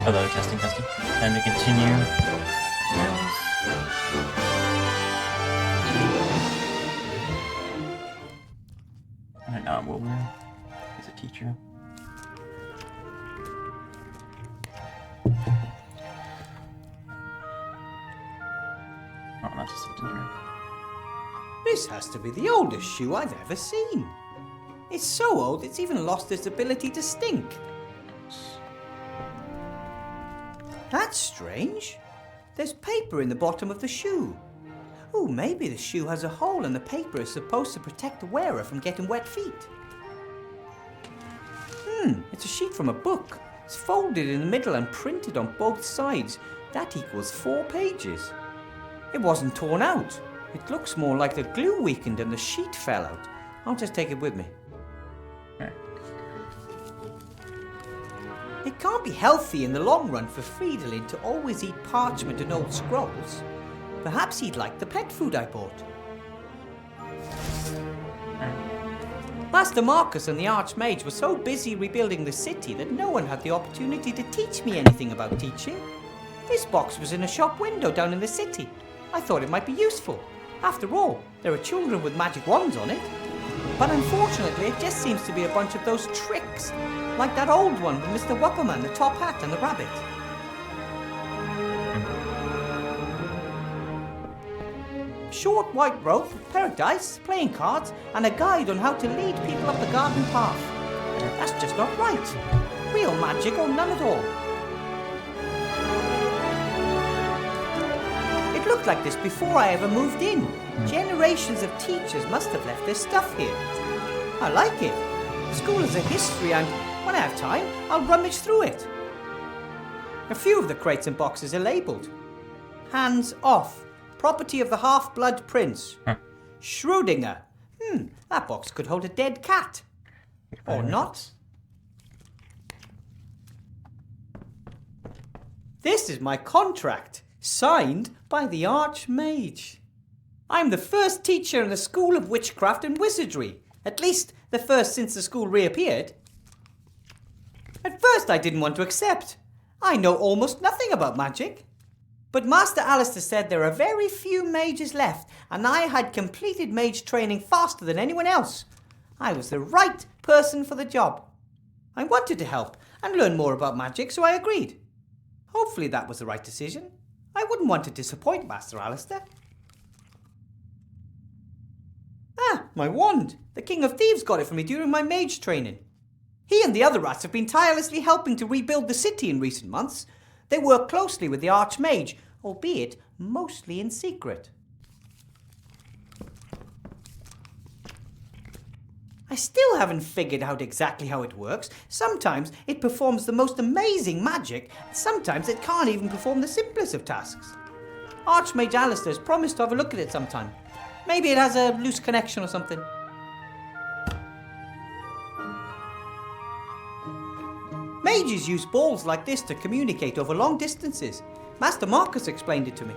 Hello, testing. Time to continue. I don't know what we're. He's a teacher. Oh, that's just something here. This has to be the oldest shoe I've ever seen. It's so old it's even lost its ability to stink. That's strange. There's paper in the bottom of the shoe. Oh, maybe the shoe has a hole and the paper is supposed to protect the wearer from getting wet feet. It's a sheet from a book. It's folded in the middle and printed on both sides. That equals 4 pages. It wasn't torn out. It looks more like the glue weakened and the sheet fell out. I'll just take it with me. It can't be healthy in the long run for Fridolin to always eat parchment and old scrolls. Perhaps he'd like the pet food I bought. Master Marcus and the Archmage were so busy rebuilding the city that no one had the opportunity to teach me anything about teaching. This box was in a shop window down in the city. I thought it might be useful. After all, there are children with magic wands on it. But unfortunately, it just seems to be a bunch of those tricks, like that old one with Mr. Wupperman, the top hat and the rabbit. Short white rope, a pair of dice, playing cards, and a guide on how to lead people up the garden path. That's just not right. Real magic or none at all. It looked like this before I ever moved in. Generations of teachers must have left their stuff here. I like it. The school has a history and, when I have time, I'll rummage through it. A few of the crates and boxes are labelled. Hands off. Property of the Half-Blood Prince. Schrödinger. That box could hold a dead cat. Or not. This is my contract, signed by the Archmage. I'm the first teacher in the School of Witchcraft and Wizardry. At least, the first since the school reappeared. At first I didn't want to accept. I know almost nothing about magic. But Master Alistair said there are very few mages left, and I had completed mage training faster than anyone else. I was the right person for the job. I wanted to help and learn more about magic, so I agreed. Hopefully that was the right decision. I wouldn't want to disappoint Master Alistair. Ah, my wand. The King of Thieves got it for me during my mage training. He and the other rats have been tirelessly helping to rebuild the city in recent months. They work closely with the Archmage, albeit mostly in secret. I still haven't figured out exactly how it works. Sometimes it performs the most amazing magic, sometimes it can't even perform the simplest of tasks. Archmage Alistair's promised to have a look at it sometime. Maybe it has a loose connection or something. Mages use balls like this to communicate over long distances. Master Marcus explained it to me.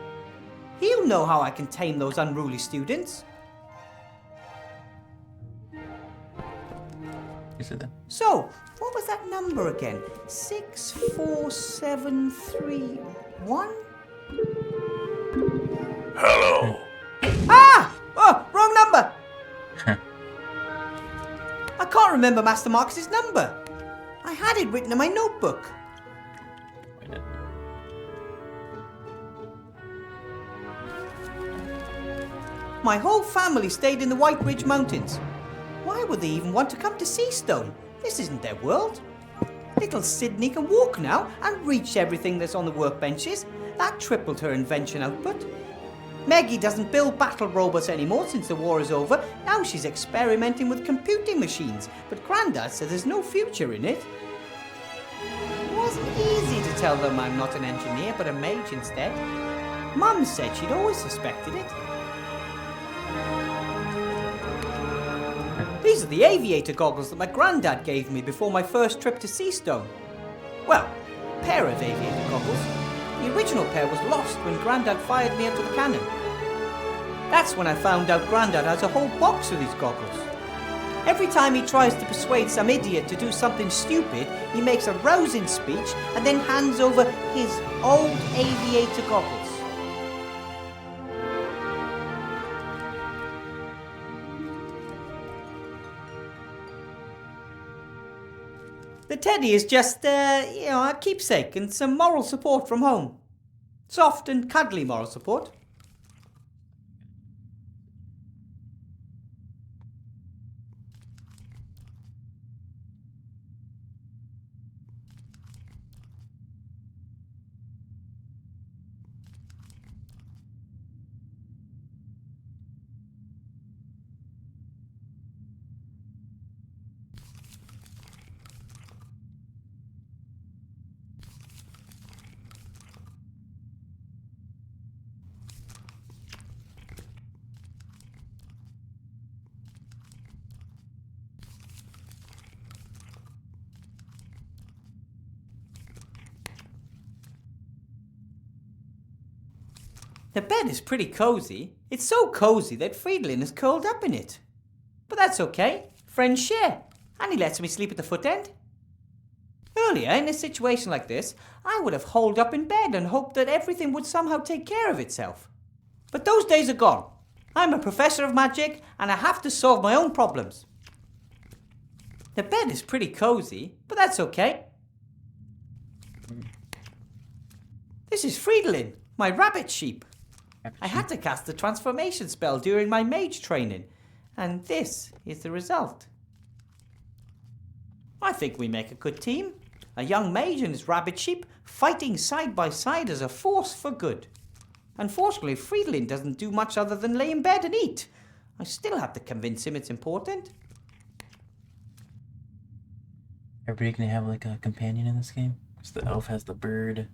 He'll know how I can tame those unruly students. Is it then? So, what was that number again? 64731? Hello. Ah! Oh, wrong number! I can't remember Master Marcus's number. I had it written in my notebook. Wait a minute. My whole family stayed in the White Ridge Mountains. Why would they even want to come to Seastone? This isn't their world. Little Sydney can walk now and reach everything that's on the workbenches. That tripled her invention output. Meggie doesn't build battle robots anymore since the war is over. Now she's experimenting with computing machines, but Grandad says there's no future in it. It wasn't easy to tell them I'm not an engineer, but a mage instead. Mum said she'd always suspected it. These are the aviator goggles that my granddad gave me before my first trip to Seastone. Well, a pair of aviator goggles. The original pair was lost when Grandad fired me into the cannon. That's when I found out Grandad has a whole box of these goggles. Every time he tries to persuade some idiot to do something stupid, he makes a rousing speech and then hands over his old aviator goggles. The teddy is just, a keepsake and some moral support from home. Soft and cuddly moral support. The bed is pretty cozy. It's so cozy that Friedlin is curled up in it. But that's okay. Friends share. And he lets me sleep at the foot end. Earlier, in a situation like this, I would have holed up in bed and hoped that everything would somehow take care of itself. But those days are gone. I'm a professor of magic and I have to solve my own problems. The bed is pretty cozy, but that's okay. This is Friedlin, my rabbit sheep. I had to cast the transformation spell during my mage training, and this is the result. I think we make a good team. A young mage and his rabbit sheep fighting side by side as a force for good. Unfortunately, Friedlin doesn't do much other than lay in bed and eat. I still have to convince him it's important. Everybody can have like a companion in this game. Because the elf has the bird.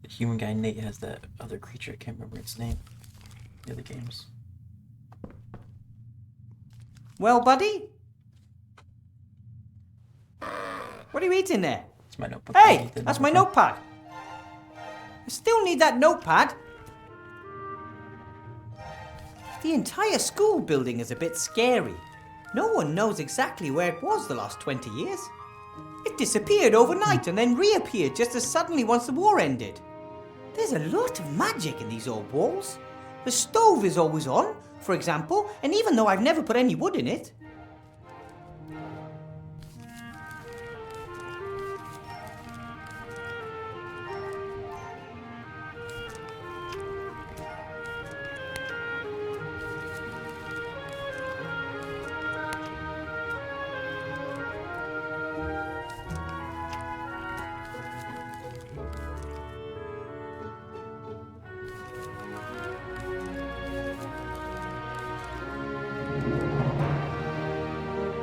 The human guy Nate has that other creature. I can't remember its name. The other games. Well, buddy? What are you eating there? It's my notebook. Hey, that's my notepad. I still need that notepad. The entire school building is a bit scary. No one knows exactly where it was the last 20 years. It disappeared overnight and then reappeared just as suddenly once the war ended. There's a lot of magic in these old walls. The stove is always on, for example, and even though I've never put any wood in it.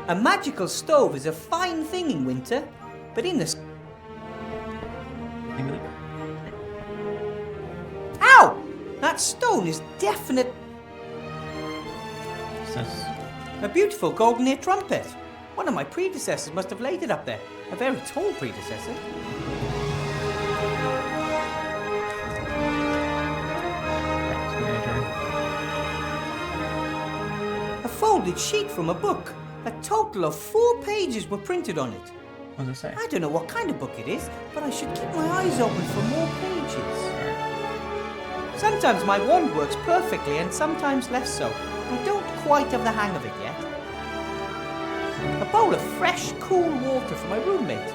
A magical stove is a fine thing in winter, but in the... Ow! That stone is definite... A beautiful golden ear trumpet. One of my predecessors must have laid it up there. A very tall predecessor. A folded sheet from a book. A total of 4 pages were printed on it. What does it say? I don't know what kind of book it is, but I should keep my eyes open for more pages. Sometimes my wand works perfectly and sometimes less so. I don't quite have the hang of it yet. A bowl of fresh, cool water for my roommate.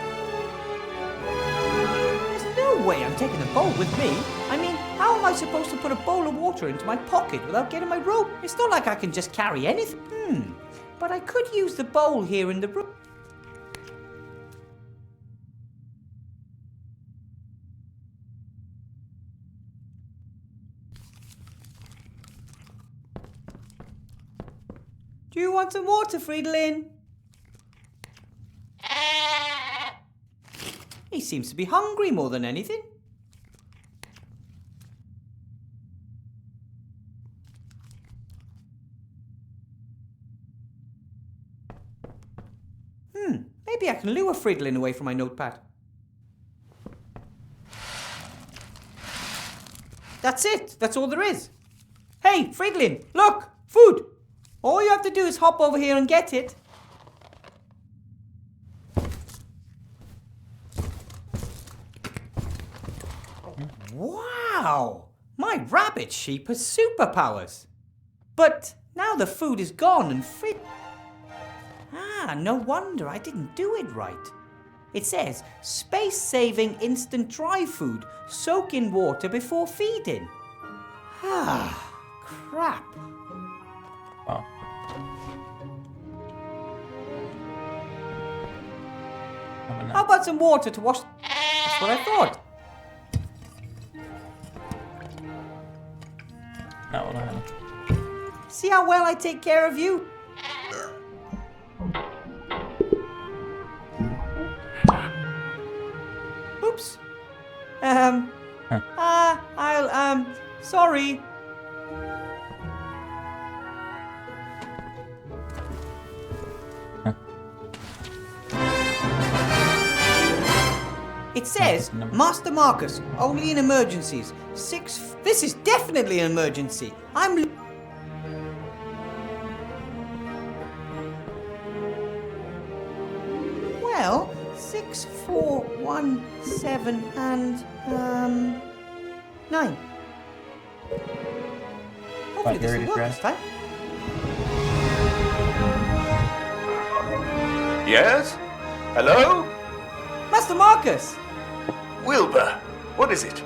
There's no way I'm taking the bowl with me. I mean, how am I supposed to put a bowl of water into my pocket without getting my robe? It's not like I can just carry anything. But I could use the bowl here in the room. Do you want some water, Friedlin? He seems to be hungry more than anything. Maybe I can lure Friedlin away from my notepad. That's it. That's all there is. Hey, Friedlin, look! Food! All you have to do is hop over here and get it. Wow! My rabbit sheep has superpowers. But now the food is gone and free. Ah, no wonder I didn't do it right. It says, space-saving instant dry food. Soak in water before feeding. Ah, crap. Wow. How about some water to wash? That's what I thought. Not what I had. See how well I take care of you? Oops. Sorry. It says, Master Marcus, only in emergencies. This is definitely an emergency. Well, 6, 4, 1, 7, and 9. Hopefully this will work this time. Yes? Hello? Master Marcus! Wilbur, what is it?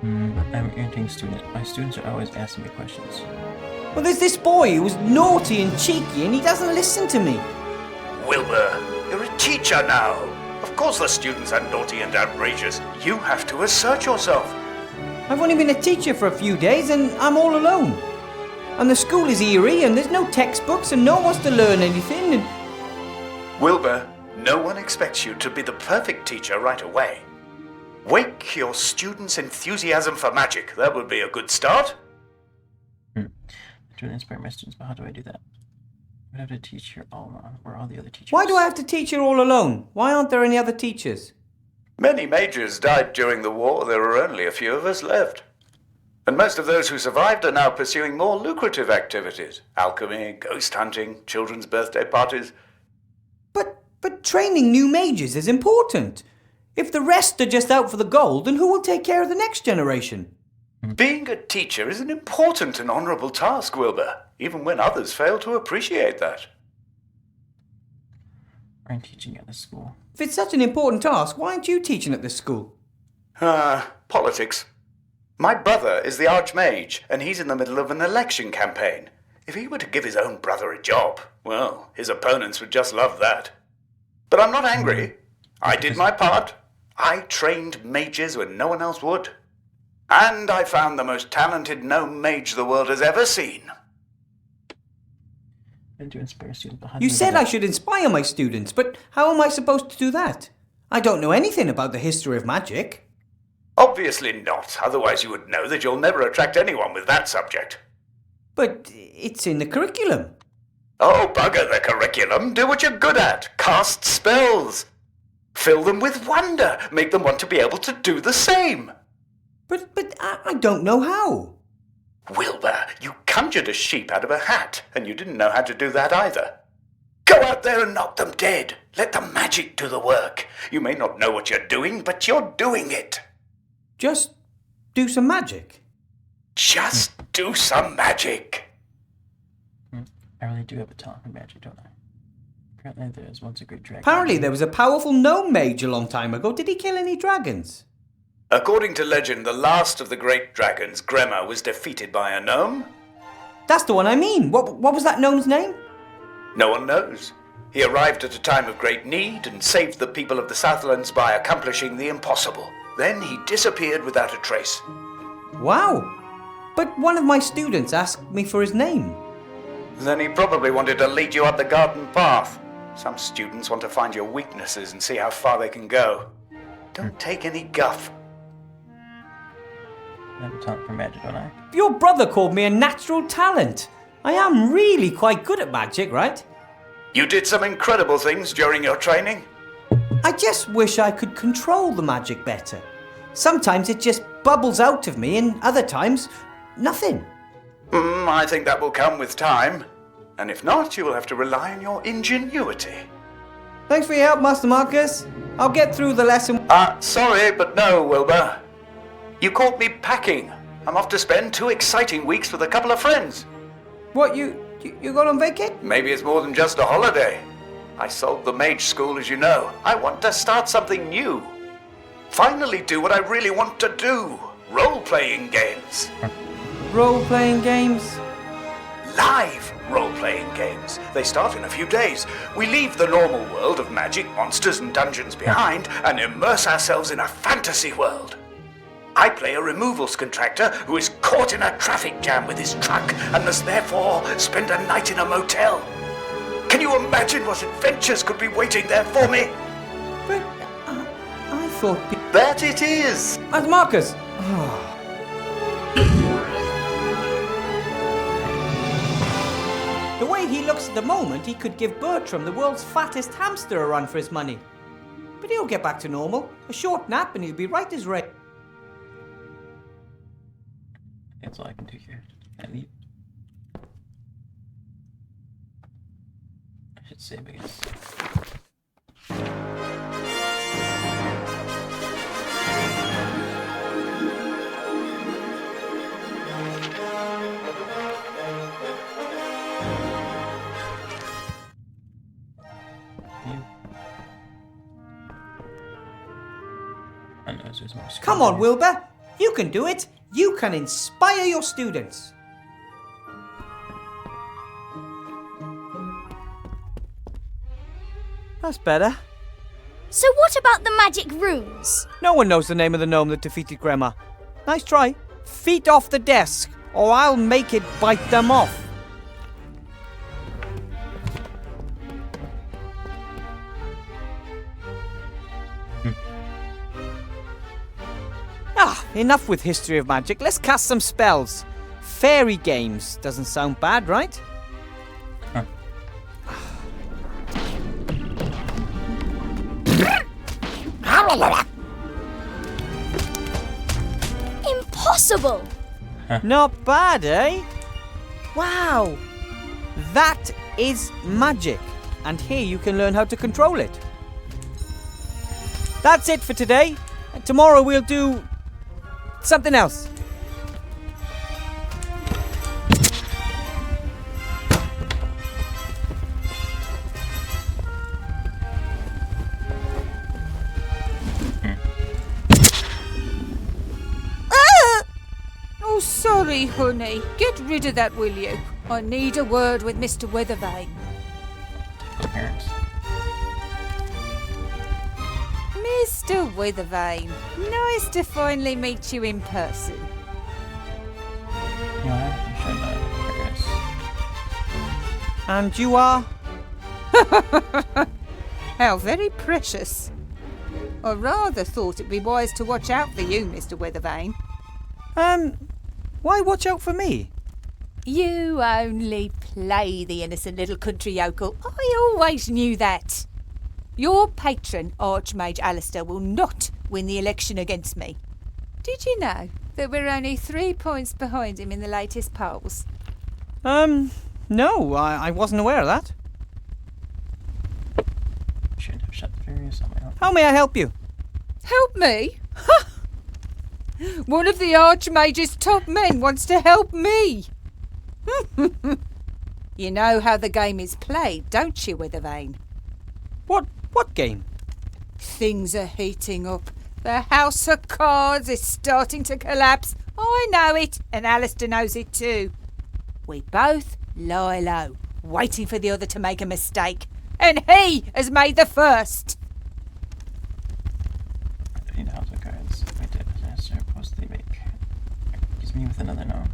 I'm an irritating student. My students are always asking me questions. Well, there's this boy who was naughty and cheeky and he doesn't listen to me. Wilbur, you're a teacher now. Of course the students are naughty and outrageous. You have to assert yourself. I've only been a teacher for a few days and I'm all alone. And the school is eerie and there's no textbooks and no one wants to learn anything and... Wilbur, no one expects you to be the perfect teacher right away. Wake your students' enthusiasm for magic. That would be a good start. I'm trying to inspire my students, but how do I do that? I would have to teach here all alone. Where are all the other teachers? Why do I have to teach here all alone? Why aren't there any other teachers? Many mages died during the war. There are only a few of us left. And most of those who survived are now pursuing more lucrative activities. Alchemy, ghost hunting, children's birthday parties. But training new mages is important. If the rest are just out for the gold, then who will take care of the next generation? Being a teacher is an important and honourable task, Wilbur, even when others fail to appreciate that. I'm teaching at this school. If it's such an important task, why aren't you teaching at this school? Politics. My brother is the Archmage, and he's in the middle of an election campaign. If he were to give his own brother a job, well, his opponents would just love that. But I'm not angry. I did my part. I trained mages when no one else would. And I found the most talented gnome mage the world has ever seen. To inspire students, but how do You I do said that? I should inspire my students, but how am I supposed to do that? I don't know anything about the history of magic. Obviously not, otherwise you would know that you'll never attract anyone with that subject. But it's in the curriculum. Oh, bugger the curriculum. Do what you're good at. Cast spells. Fill them with wonder. Make them want to be able to do the same. But I don't know how. Wilbur, you conjured a sheep out of a hat, and you didn't know how to do that either. Go out there and knock them dead. Let the magic do the work. You may not know what you're doing, but you're doing it. Just do some magic. Just do some magic. I really do have a talent for magic, don't I? Apparently there was once a great dragon. Apparently there was a powerful gnome mage a long time ago. Did he kill any dragons? According to legend, the last of the great dragons, Gremma, was defeated by a gnome. That's the one I mean. What was that gnome's name? No one knows. He arrived at a time of great need and saved the people of the Southlands by accomplishing the impossible. Then he disappeared without a trace. Wow. But one of my students asked me for his name. Then he probably wanted to lead you up the garden path. Some students want to find your weaknesses and see how far they can go. Don't take any guff. I have a talent for magic, don't I? Your brother called me a natural talent. I am really quite good at magic, right? You did some incredible things during your training. I just wish I could control the magic better. Sometimes it just bubbles out of me and other times, nothing. I think that will come with time. And if not, you will have to rely on your ingenuity. Thanks for your help, Master Marcus. I'll get through the lesson. Sorry, but no, Wilbur. You caught me packing. I'm off to spend 2 exciting weeks with a couple of friends. What, you got on vacay? Maybe it's more than just a holiday. I sold the mage school, as you know. I want to start something new. Finally do what I really want to do. Role-playing games. Role-playing games? Live role-playing games. They start in a few days. We leave the normal world of magic, monsters and dungeons behind and immerse ourselves in a fantasy world. I play a removals contractor who is caught in a traffic jam with his truck and must therefore spend a night in a motel. Can you imagine what adventures could be waiting there for me? But I thought... That it is! Master Marcus! The way he looks at the moment, he could give Bertram, the world's fattest hamster, a run for his money. But he'll get back to normal. A short nap and he'll be right as rain. That's all I can do here. Can I leave? I should save, I guess. I know there's more. Come on, Wilbur! You can do it! You can inspire your students! That's better. So what about the magic runes? No one knows the name of the gnome that defeated Grandma. Nice try. Feet off the desk, or I'll make it bite them off. Enough with history of magic. Let's cast some spells. Fairy games. Doesn't sound bad, right? Huh. Impossible! Not bad, eh? Wow! That is magic. And here you can learn how to control it. That's it for today. Tomorrow we'll do... something else. Oh, sorry, honey. Get rid of that, will you? I need a word with Mr. Weathervane. Parents. Mr. Weathervane, nice to finally meet you in person. Yeah, I should I guess. And you are? How very precious. I rather thought it'd be wise to watch out for you, Mr. Weathervane. Why watch out for me? You only play the innocent little country yokel. I always knew that. Your patron, Archmage Alistair, will not win the election against me. Did you know that we're only 3 points behind him in the latest polls? No, I wasn't aware of that. Shouldn't have shut the furious on my own. How may I help you? Help me? One of the Archmage's top men wants to help me. You know how the game is played, don't you, Weathervane? What game? Things are heating up. The House of Cards is starting to collapse. I know it, and Alistair knows it too. We both lie low, waiting for the other to make a mistake. And he has made the first. 13 House of Cards. Wait, disaster post they make. Gives me with another gnome.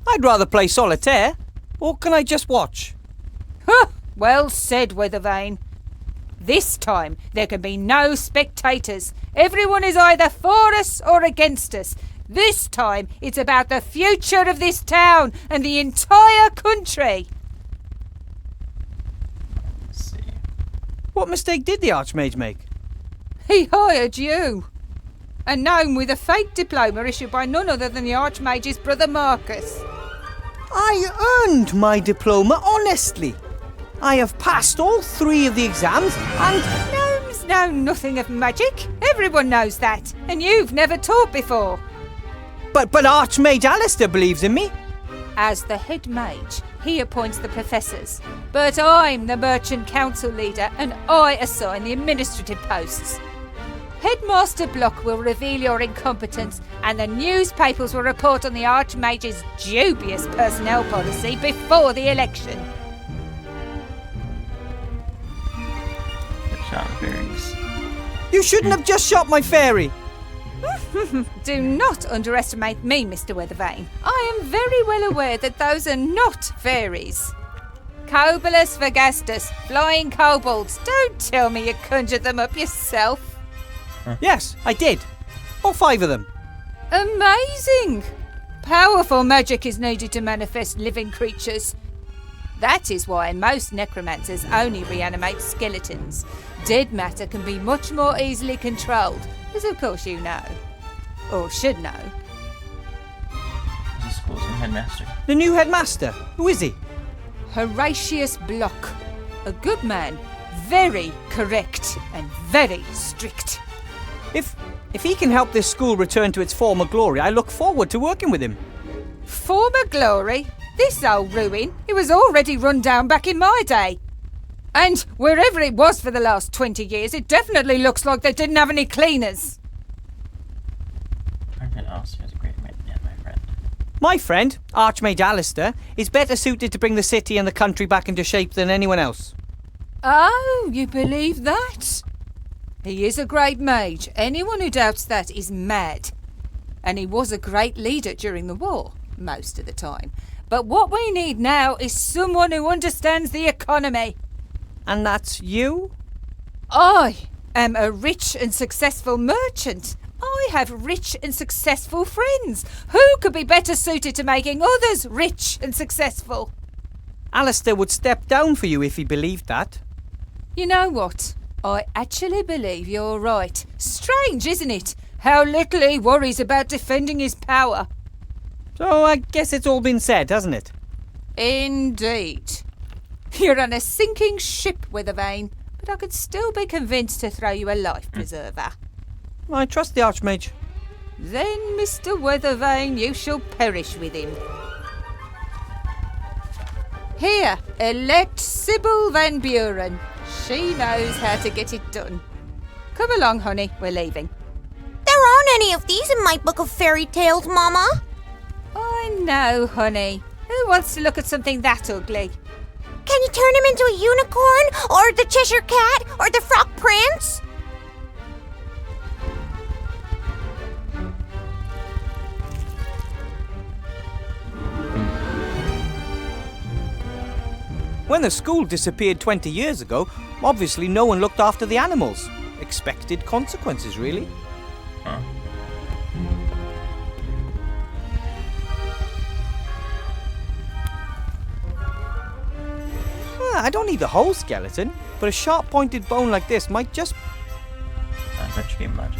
I'd rather play solitaire. Or can I just watch? Huh, well said, Weathervane. This time, there can be no spectators. Everyone is either for us or against us. This time, it's about the future of this town and the entire country. Let's see. What mistake did the Archmage make? He hired you. A gnome with a fake diploma issued by none other than the Archmage's brother Marcus. I earned my diploma honestly. I have passed all 3 of the exams and... Gnomes know nothing of magic. Everyone knows that. And you've never taught before. But Archmage Alistair believes in me. As the head mage, he appoints the professors. But I'm the merchant council leader and I assign the administrative posts. Headmaster Block will reveal your incompetence and the newspapers will report on the Archmage's dubious personnel policy before the election. Shot fairies. You shouldn't have just shot my fairy. Do not underestimate me, Mr. Weathervane. I am very well aware that those are not fairies. Cobolus Vagastus, flying kobolds. Don't tell me you conjured them up yourself. Yes, I did. All 5 of them. Amazing! Powerful magic is needed to manifest living creatures. That is why most necromancers only reanimate skeletons. Dead matter can be much more easily controlled, as of course you know. Or should know. The school's new headmaster. The new headmaster. Who is he? Horatius Block. A good man, very correct and very strict. If he can help this school return to its former glory, I look forward to working with him. Former glory? This old ruin, it was already run down back in my day. And wherever it was for the last 20 years, it definitely looks like they didn't have any cleaners. Archmage Alistair is a great man, yeah, my friend. My friend, Archmage Alistair, is better suited to bring the city and the country back into shape than anyone else. Oh, you believe that? He is a great mage. Anyone who doubts that is mad. And he was a great leader during the war, most of the time. But what we need now is someone who understands the economy. And that's you? I am a rich and successful merchant. I have rich and successful friends. Who could be better suited to making others rich and successful? Alistair would step down for you if he believed that. You know what? I actually believe you're right. Strange, isn't it? How little he worries about defending his power. So I guess it's all been said, hasn't it? Indeed. You're on a sinking ship, Weathervane, but I could still be convinced to throw you a life preserver. I trust the Archmage. Then, Mr. Weathervane, you shall perish with him. Here, elect Sybil Van Buren. She knows how to get it done. Come along, honey, we're leaving. There aren't any of these in my book of fairy tales, Mama. I know, honey. Who wants to look at something that ugly? Can you turn him into a unicorn, or the Cheshire Cat, or the Frog Prince? When the school disappeared 20 years ago, obviously no one looked after the animals. Expected consequences, really. Huh? I don't need the whole skeleton, but a sharp-pointed bone like this might just... I bet you game logic.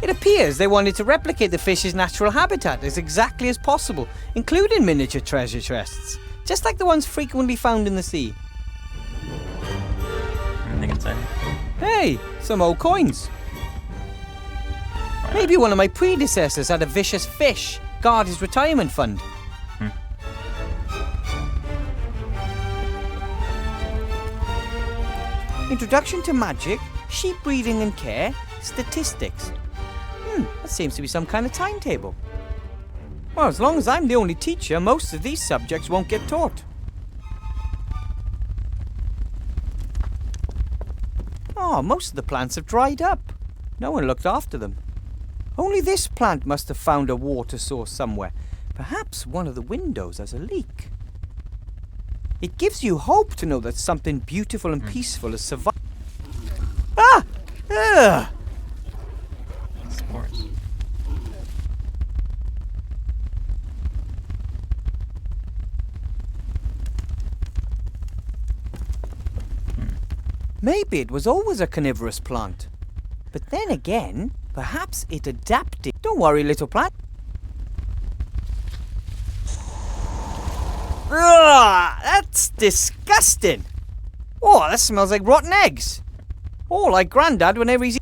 It appears they wanted to replicate the fish's natural habitat as exactly as possible, including miniature treasure chests, just like the ones frequently found in the sea. Anything inside? Hey, some old coins. Maybe one of my predecessors had a vicious fish guard his retirement fund. Introduction to magic, sheep breeding and care, statistics. That seems to be some kind of timetable. Well, as long as I'm the only teacher, most of these subjects won't get taught. Oh, most of the plants have dried up. No one looked after them. Only this plant must have found a water source somewhere. Perhaps one of the windows has a leak. It gives you hope to know that something beautiful and peaceful has survived. Ah! Ugh! Spores. Maybe it was always a carnivorous plant. But then again, perhaps it adapted. Don't worry, little plant. Ugh, that's disgusting. Oh, that smells like rotten eggs. Oh, like Grandad whenever he's...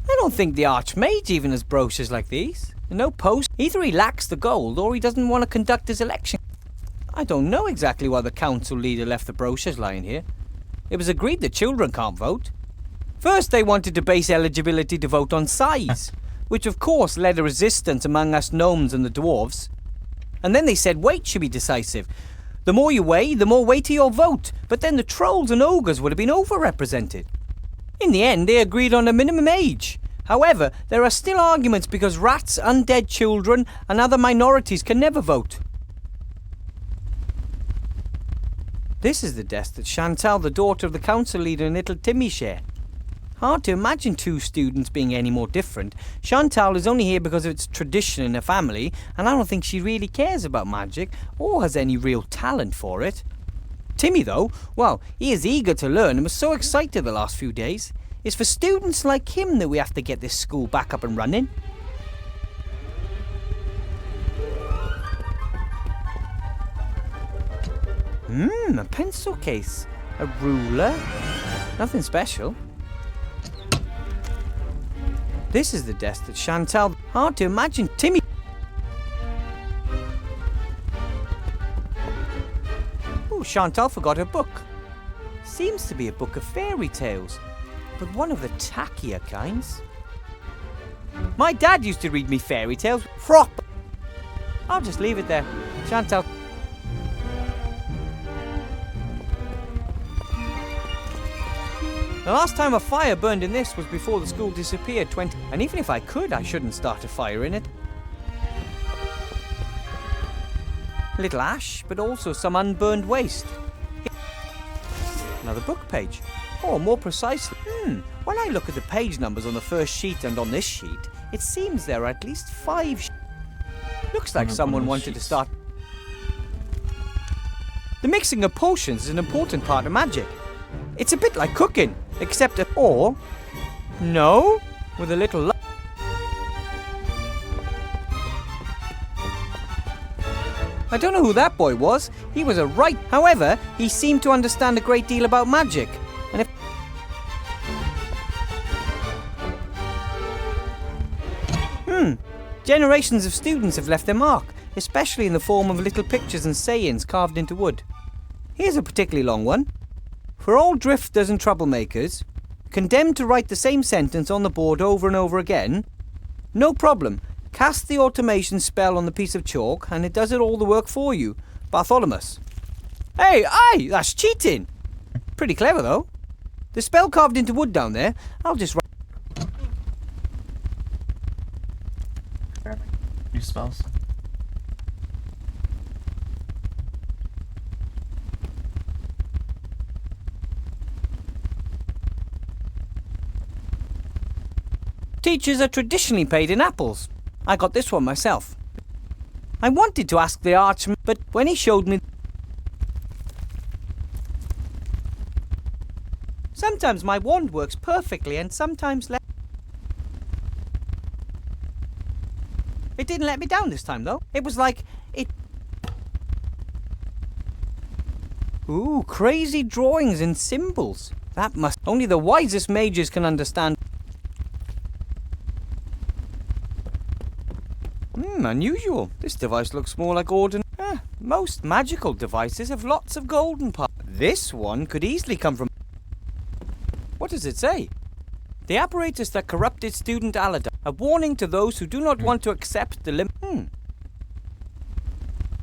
I don't think the Archmage even has brochures like these. And no post. Either he lacks the gold or he doesn't want to conduct his election. I don't know exactly why the council leader left the brochures lying here. It was agreed that children can't vote. First they wanted to base eligibility to vote on size, which of course led a resistance among us gnomes and the dwarves. And then they said weight should be decisive. The more you weigh, the more weighty your vote. But then the trolls and ogres would have been overrepresented. In the end, they agreed on a minimum age. However, there are still arguments because rats, undead children, and other minorities can never vote. This is the desk that Chantal, the daughter of the council leader, and little Timmy share. Hard to imagine two students being any more different. Chantal is only here because of its tradition in her family, and I don't think she really cares about magic or has any real talent for it. Timmy, though, well, he is eager to learn and was so excited the last few days. It's for students like him that we have to get this school back up and running. A pencil case. A ruler. Nothing special. This is the desk that Chantal... Hard to imagine Timmy... Oh, Chantal forgot her book. Seems to be a book of fairy tales, but one of the tackier kinds. My dad used to read me fairy tales. Frop! I'll just leave it there. Chantal... The last time a fire burned in this was before the school disappeared 20... And even if I could, I shouldn't start a fire in it. A little ash, but also some unburned waste. Another book page. Or more precisely... When I look at the page numbers on the first sheet and on this sheet, it seems there are at least 5 Looks like someone wanted to start... The mixing of potions is an important part of magic. It's a bit like cooking, except a... Or... No? With a little... I don't know who that boy was. He was a right... However, he seemed to understand a great deal about magic. And if... Generations of students have left their mark, especially in the form of little pictures and sayings carved into wood. Here's a particularly long one. For all drifters and troublemakers, condemned to write the same sentence on the board over and over again, no problem. Cast the automation spell on the piece of chalk and it does it all the work for you. Bartholomew. Hey, aye, that's cheating. Pretty clever though. The spell carved into wood down there, I'll just write... New spells. Teachers are traditionally paid in apples. I got this one myself. I wanted to ask the archman, but when he showed me... Sometimes my wand works perfectly and sometimes less. It didn't let me down this time though. It was like it... Ooh, crazy drawings and symbols. That must... Only the wisest mages can understand. Unusual. This device looks more like ordinary. Most magical devices have lots of golden parts. This one could easily come from... What does it say? The apparatus that corrupted student Alada. A warning to those who do not want to accept the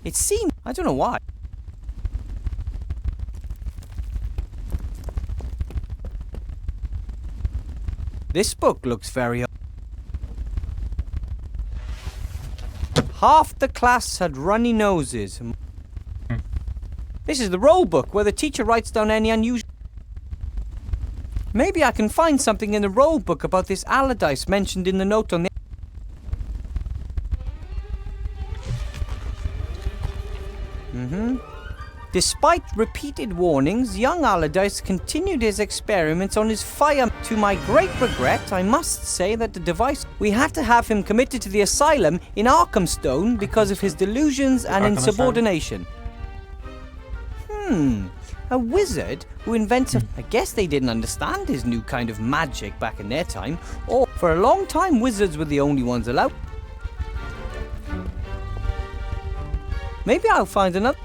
It seems... I don't know why. This book looks very... Half the class had runny noses. This is the roll book where the teacher writes down any unusual... Maybe I can find something in the roll book about this Allardyce mentioned in the note on the... Despite repeated warnings, young Allardyce continued his experiments on his fire. To my great regret, I must say that the device... We had to have him committed to the asylum in Arkhamstone because of his delusions and insubordination. A wizard who invents a... I guess they didn't understand his new kind of magic back in their time. Or, for a long time, wizards were the only ones allowed. Maybe I'll find another...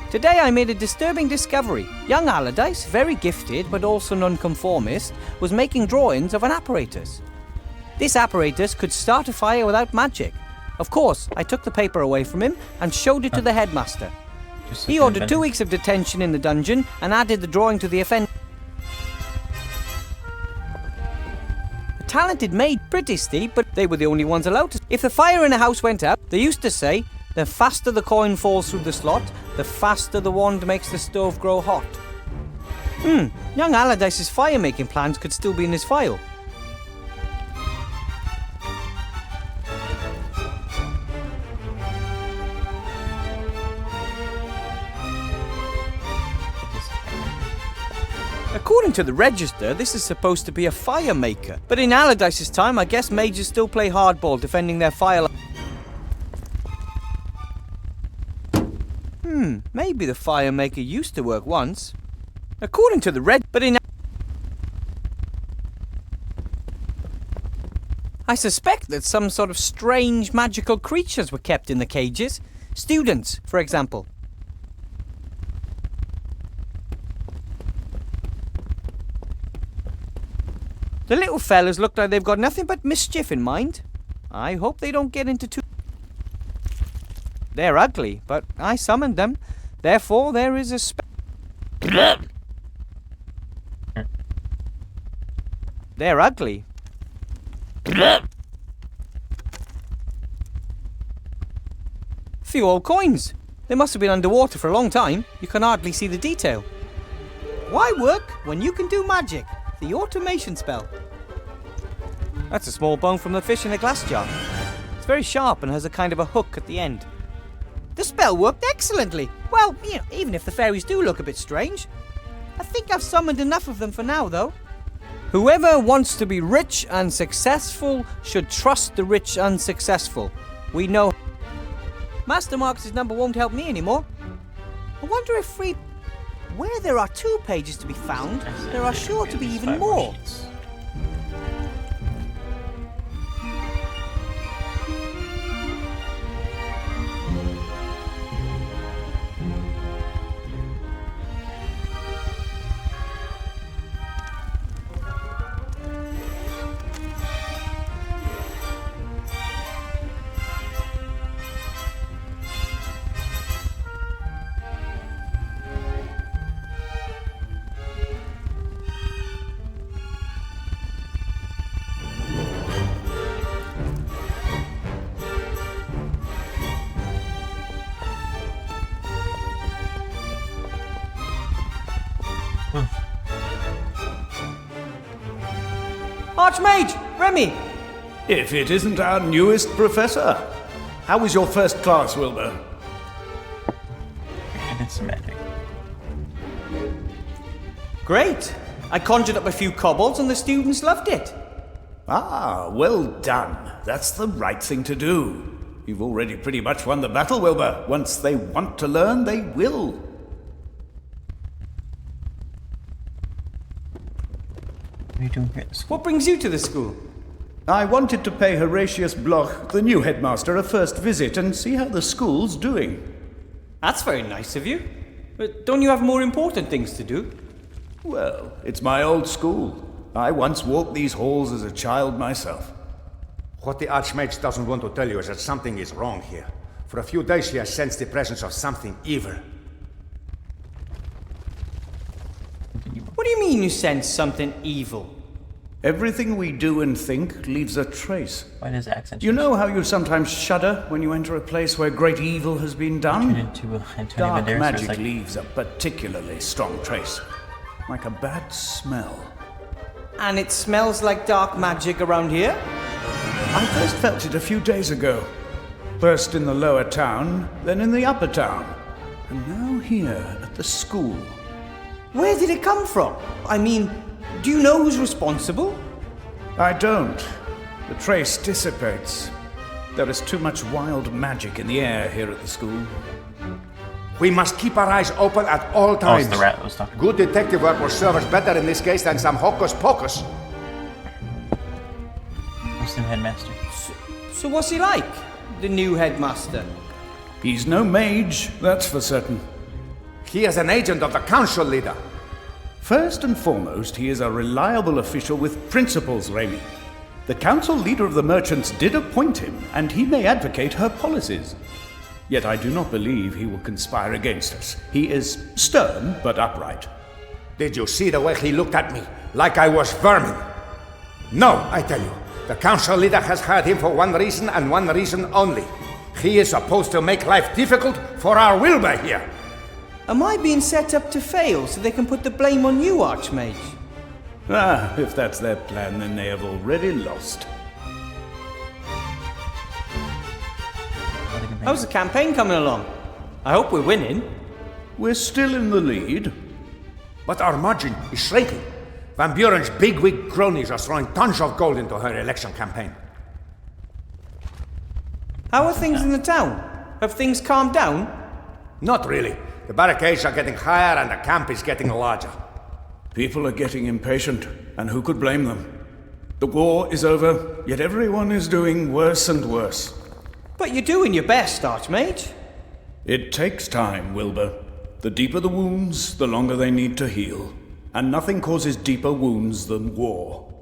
Today I made a disturbing discovery. Young Allardyce, very gifted but also nonconformist, was making drawings of an apparatus. This apparatus could start a fire without magic. Of course, I took the paper away from him and showed it to the headmaster. He ordered 2 weeks of detention in the dungeon and added the drawing to the offence. A talented maid, pretty steep, but they were the only ones allowed to. If the fire in a house went out, they used to say, the faster the coin falls through the slot, the faster the wand makes the stove grow hot. Young Allardyce's fire-making plans could still be in his file. According to the register, this is supposed to be a fire maker. But in Allardyce's time, I guess mages still play hardball defending their fire. Maybe the fire maker used to work once. According to the but in... I suspect that some sort of strange magical creatures were kept in the cages. Students, for example. The little fellas look like they've got nothing but mischief in mind. I hope they don't get into too... They're ugly, but I summoned them. Therefore, there is a They're ugly. Few old coins. They must have been underwater for a long time. You can hardly see the detail. Why work when you can do magic? The automation spell. That's a small bone from the fish in a glass jar. It's very sharp and has a kind of a hook at the end. The spell worked excellently. Well, even if the fairies do look a bit strange. I think I've summoned enough of them for now, though. Whoever wants to be rich and successful should trust the rich and successful. We know... Master Marcus's number won't help me anymore. I wonder if where there are 2 pages to be found, there are sure to be even more. Archmage! Remy! If it isn't our newest professor. How was your first class, Wilbur? It's magic. Great! I conjured up a few kobolds and the students loved it. Ah, well done. That's the right thing to do. You've already pretty much won the battle, Wilbur. Once they want to learn, they will. What are you doing here at the school? What brings you to the school? I wanted to pay Horatius Bloch, the new headmaster, a first visit and see how the school's doing. That's very nice of you. But don't you have more important things to do? Well, it's my old school. I once walked these halls as a child myself. What the Archmage doesn't want to tell you is that something is wrong here. For a few days he has sensed the presence of something evil. What do you mean you sense something evil? Everything we do and think leaves a trace. Why does accent? You know how you sometimes shudder when you enter a place where great evil has been turn done? into Antonio Dark Banderas? magic Like, leaves a particularly strong trace. Like a bad smell. And it smells like dark magic around here? I first felt it a few days ago. First in the lower town, then in the upper town. And now here at the school. Where did it come from? I mean, do you know who's responsible? I don't. The trace dissipates. There is too much wild magic in the air here at the school. We must keep our eyes open at all Oh, times. it's the rat that was talking. Good detective work will serve us better in this case than some hocus pocus. Who's the headmaster? So what's he like, the new headmaster? He's no mage, that's for certain. He is an agent of the council leader. First and foremost, he is a reliable official with principles, Raimi. The council leader of the merchants did appoint him, and he may advocate her policies. Yet I do not believe he will conspire against us. He is stern, but upright. Did you see the way he looked at me? Like I was vermin. No, I tell you. The council leader has hired him for one reason and one reason only. He is supposed to make life difficult for our Wilbur here. Am I being set up to fail so they can put the blame on you, Archmage? Ah, if that's their plan, then they have already lost. How's the campaign coming along? I hope we're winning. We're still in the lead. But our margin is shrinking. Van Buren's bigwig cronies are throwing tons of gold into her election campaign. How are things in the town? Have things calmed down? Not really. The barricades are getting higher and the camp is getting larger. People are getting impatient, and who could blame them? The war is over, yet everyone is doing worse and worse. But you're doing your best, Archmage. It takes time, Wilbur. The deeper the wounds, the longer they need to heal. And nothing causes deeper wounds than war.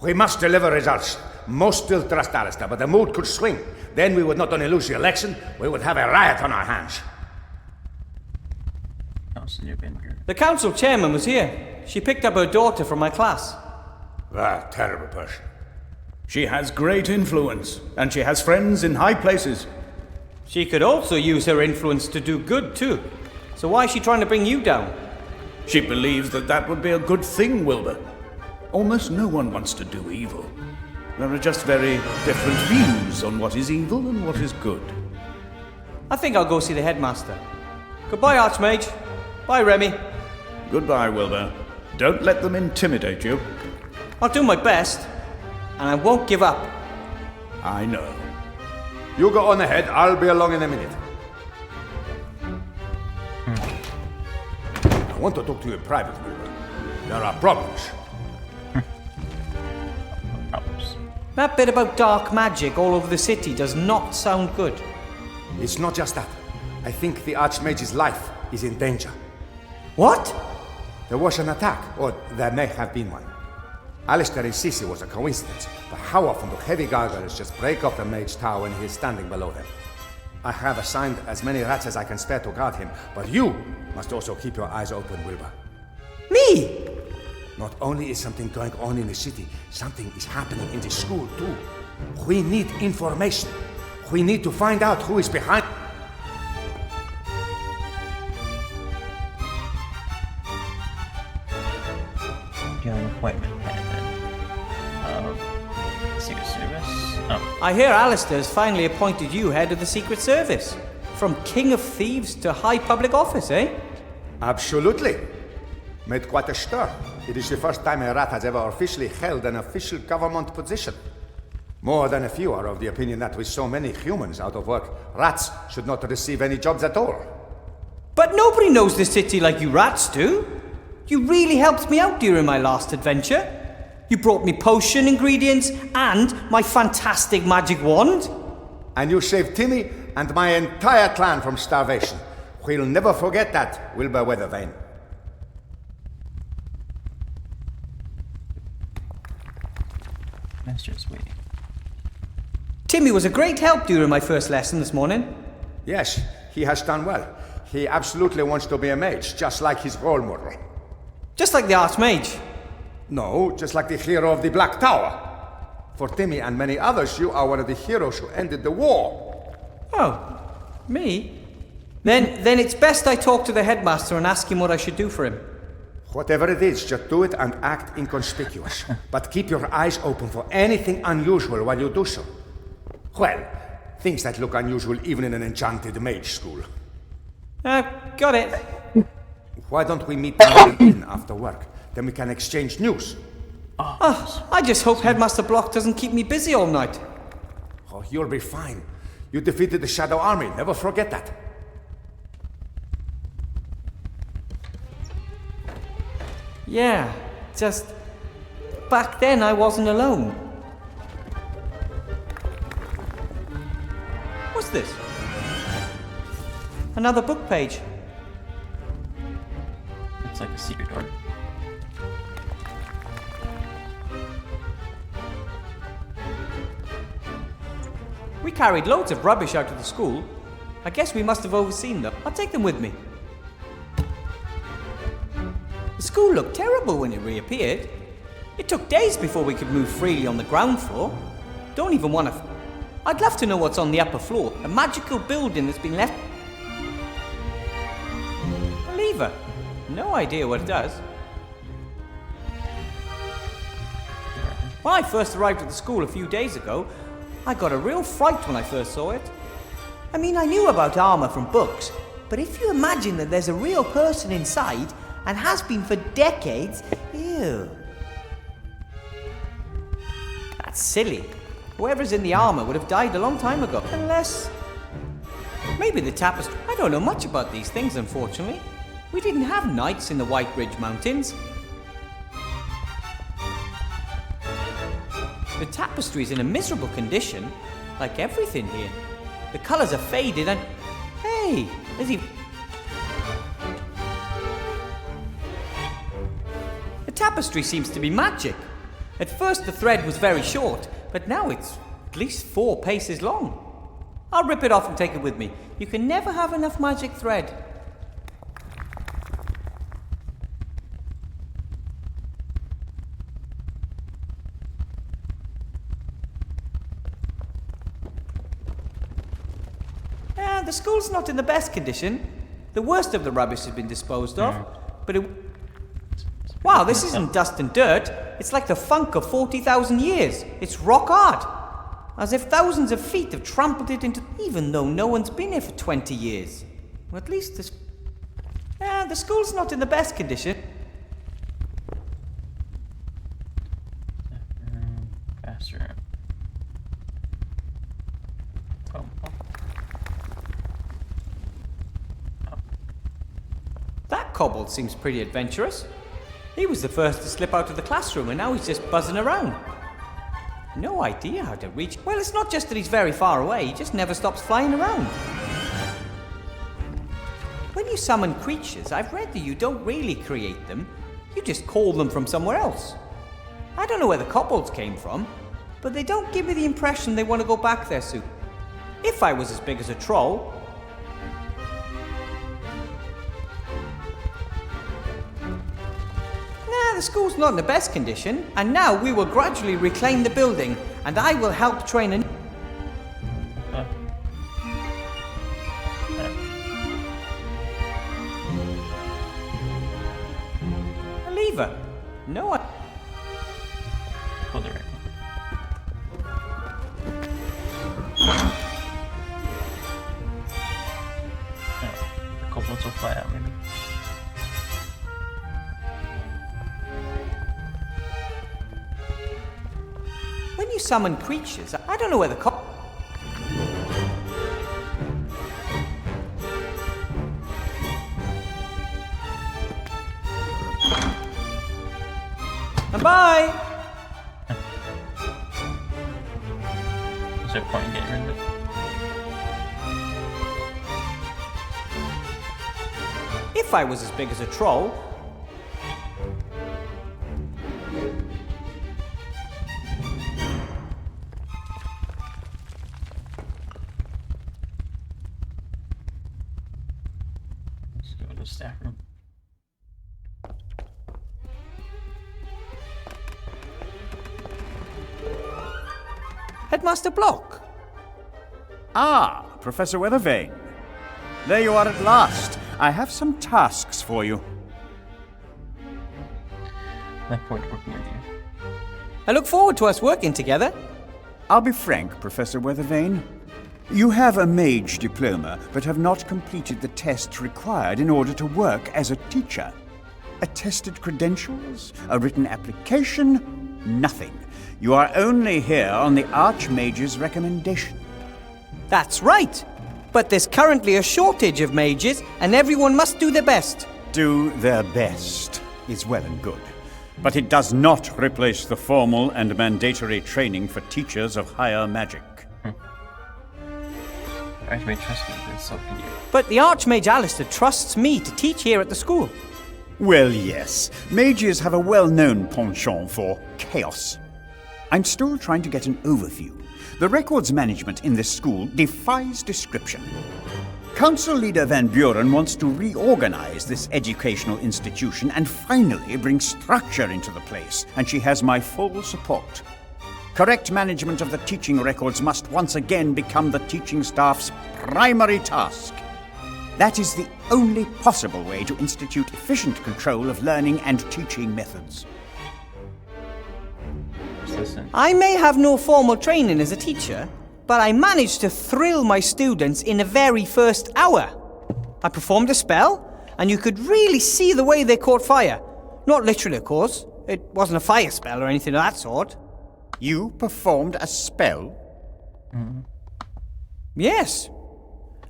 We must deliver results. Most still trust Alistair, but the mood could swing. Then we would not only lose the election, we would have a riot on our hands. The council chairman was here. She picked up her daughter from my class. Ah, terrible person. She has great influence, and she has friends in high places. She could also use her influence to do good, too. So why is she trying to bring you down? She believes that that would be a good thing, Wilbur. Almost no one wants to do evil. There are just very different views on what is evil and what is good. I think I'll go see the headmaster. Goodbye, Archmage. Bye, Remy. Goodbye, Wilbur. Don't let them intimidate you. I'll do my best, and I won't give up. I know. You go on ahead, I'll be along in a minute. I want to talk to you in private, Wilbur. There are problems. That bit about dark magic all over the city does not sound good. It's not just that. I think the Archmage's life is in danger. What? There was an attack, or there may have been one. Alistair and Sissy was a coincidence, but how often do heavy gargoyles just break off the mage tower when he is standing below them? I have assigned as many rats as I can spare to guard him, but you must also keep your eyes open, Wilbur. Me? Not only is something going on in the city, something is happening in the school too. We need information. We need to find out who is behind. You have an appointment head. Secret Service. Oh, I hear Alistair's finally appointed you head of the Secret Service. From King of Thieves to High Public Office, eh? Absolutely. Made quite a stir. It is the first time a rat has ever officially held an official government position. More than a few are of the opinion that with so many humans out of work, rats should not receive any jobs at all. But nobody knows the city like you rats do. You really helped me out during my last adventure. You brought me potion ingredients and my fantastic magic wand. And you saved Timmy and my entire clan from starvation. We'll never forget that, Wilbur Weathervane. Master's waiting. Timmy was a great help during my first lesson this morning. Yes, he has done well. He absolutely wants to be a mage, just like his role model. Just like the Archmage. No, just like the hero of the Black Tower. For Timmy and many others, you are one of the heroes who ended the war. Oh, me? Then it's best I talk to the headmaster and ask him what I should do for him. Whatever it is, just do it and act inconspicuous. But keep your eyes open for anything unusual while you do so. Well, things that look unusual even in an enchanted mage school. Got it. Why don't we meet tomorrow in after work? Then we can exchange news. I just hope Headmaster Block doesn't keep me busy all night. Oh, you'll be fine. You defeated the Shadow Army, never forget that. Yeah, just... back then I wasn't alone. What's this? Another book page. It's like a secret door. We carried loads of rubbish out of the school. I guess we must have overseen them. I'll take them with me. The school looked terrible when it reappeared. It took days before we could move freely on the ground floor. Don't even want to... I'd love to know what's on the upper floor. A magical building that's been left... A lever. No idea what it does. When I first arrived at the school a few days ago, I got a real fright when I first saw it. I mean, I knew about armor from books, but if you imagine that there's a real person inside, and has been for decades, ew. That's silly. Whoever's in the armor would have died a long time ago. Unless... maybe the tapestry... I don't know much about these things, unfortunately. We didn't have knights in the White Ridge Mountains. The tapestry's in a miserable condition, like everything here. The colours are faded and... Hey, there's even... The tapestry seems to be magic. At first the thread was very short, but now it's at least 4 paces long. I'll rip it off and take it with me. You can never have enough magic thread. The school's not in the best condition. The worst of the rubbish has been disposed of, but it... Wow, this isn't dust and dirt. It's like the funk of 40,000 years. It's rock art. As if thousands of feet have trampled it into... Even though no one's been here for 20 years. Or at least this... the school's not in the best condition. Faster. That kobold seems pretty adventurous. He was the first to slip out of the classroom and now he's just buzzing around. No idea how to reach... Well, it's not just that he's very far away, he just never stops flying around. When you summon creatures, I've read that you don't really create them, you just call them from somewhere else. I don't know where the kobolds came from, but they don't give me the impression they want to go back there soon. If I was as big as a troll... The school's not in the best condition, and now we will gradually reclaim the building, and I will help train a... A lever? No, I... Hold it right. The kobolds will fly out, maybe. When you summon creatures, I don't know where the Bye! Is there a point in getting rid of it? If I was as big as a troll... Let's go to the staff room. Headmaster Block! Ah, Professor Weathervane. There you are at last. I have some tasks for you. I look forward to working with you. I look forward to us working together. I'll be frank, Professor Weathervane. You have a mage diploma, but have not completed the tests required in order to work as a teacher. Attested credentials? A written application? Nothing. You are only here on the Archmage's recommendation. That's right. But there's currently a shortage of mages, and everyone must do their best. Do their best is well and good, but it does not replace the formal and mandatory training for teachers of higher magic. Archmage trusts me, but so can you. But the Archmage Alistair trusts me to teach here at the school. Well, yes. Mages have a well-known penchant for chaos. I'm still trying to get an overview. The records management in this school defies description. Council Leader Van Buren wants to reorganize this educational institution and finally bring structure into the place, and she has my full support. Correct management of the teaching records must once again become the teaching staff's primary task. That is the only possible way to institute efficient control of learning and teaching methods. Listen. I may have no formal training as a teacher, but I managed to thrill my students in the very first hour. I performed a spell, and you could really see the way they caught fire. Not literally, of course. It wasn't a fire spell or anything of that sort. You performed a spell? Yes.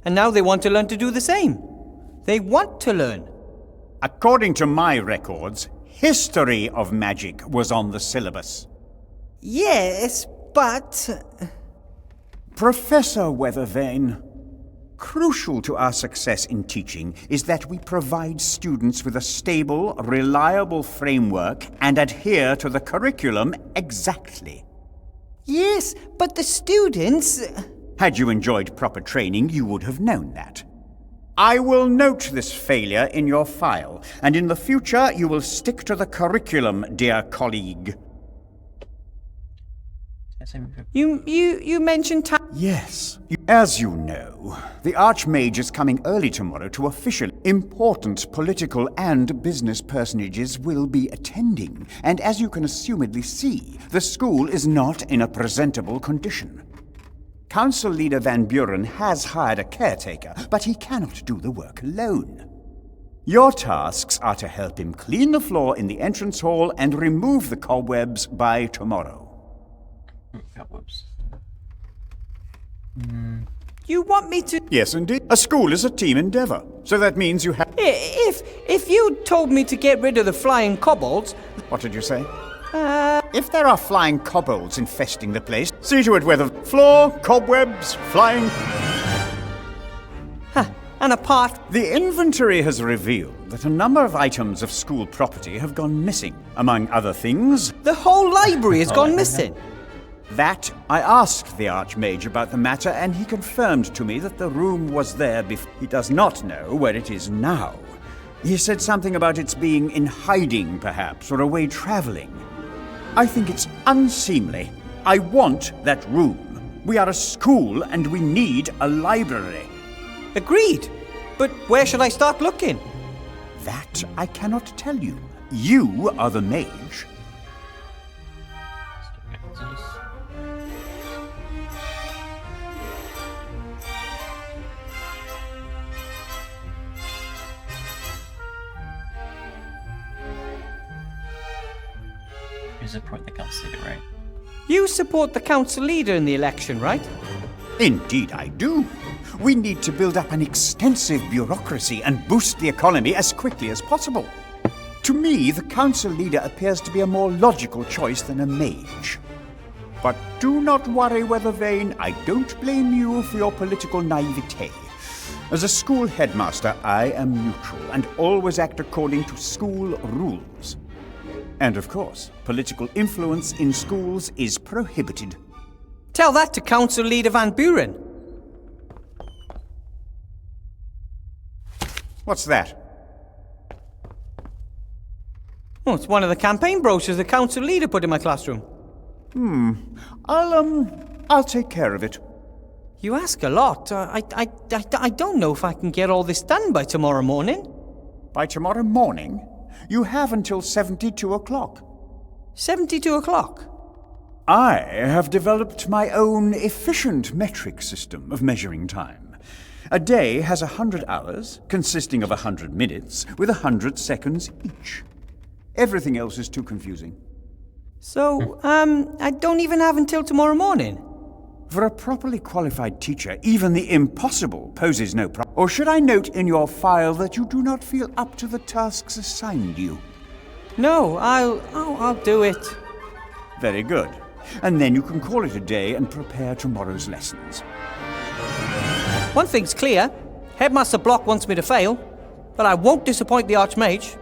And now they want to learn to do the same. They want to learn. According to my records, history of magic was on the syllabus. Yes, but... Professor Weathervane, crucial to our success in teaching is that we provide students with a stable, reliable framework and adhere to the curriculum exactly. Yes, but the students... Had you enjoyed proper training, you would have known that. I will note this failure in your file, and in the future you will stick to the curriculum, dear colleague. You mentioned time. Yes. As you know, the Archmage is coming early tomorrow to official. Important political and business personages will be attending, and as you can assumedly see, the school is not in a presentable condition. Council Leader Van Buren has hired a caretaker, but he cannot do the work alone. Your tasks are to help him clean the floor in the entrance hall and remove the cobwebs by tomorrow. Cobwebs. You want me to... Yes, indeed. A school is a team endeavor, so that means you have... If you told me to get rid of the flying kobolds... What did you say? If there are flying kobolds infesting the place, see to it whether floor, cobwebs, flying... And apart... The inventory has revealed that a number of items of school property have gone missing. Among other things... The whole library has gone missing. That, I asked the Archmage about the matter, and he confirmed to me that the room was there before. He does not know where it is now. He said something about its being in hiding, perhaps, or away traveling. I think it's unseemly. I want that room. We are a school, and we need a library. Agreed. But where should I start looking? That I cannot tell you. You are the mage. You support the council leader, right? You support the council leader in the election, right? Indeed I do. We need to build up an extensive bureaucracy and boost the economy as quickly as possible. To me, the council leader appears to be a more logical choice than a mage. But do not worry, Weathervane. I don't blame you for your political naivete. As a school headmaster, I am neutral and always act according to school rules. And of course, political influence in schools is prohibited. Tell that to Council Leader Van Buren. What's that? Oh, it's one of the campaign brochures the council leader put in my classroom. I'll take care of it. You ask a lot. I don't know if I can get all this done by tomorrow morning. By tomorrow morning? You have until 72 o'clock. 72 o'clock? I have developed my own efficient metric system of measuring time. A day has 100 hours, consisting of 100 minutes, with 100 seconds each. Everything else is too confusing. So, I don't even have until tomorrow morning. For a properly qualified teacher, even the impossible poses no problem. Or should I note in your file that you do not feel up to the tasks assigned you? No, I'll do it. Very good. And then you can call it a day and prepare tomorrow's lessons. One thing's clear. Headmaster Block wants me to fail, but I won't disappoint the Archmage.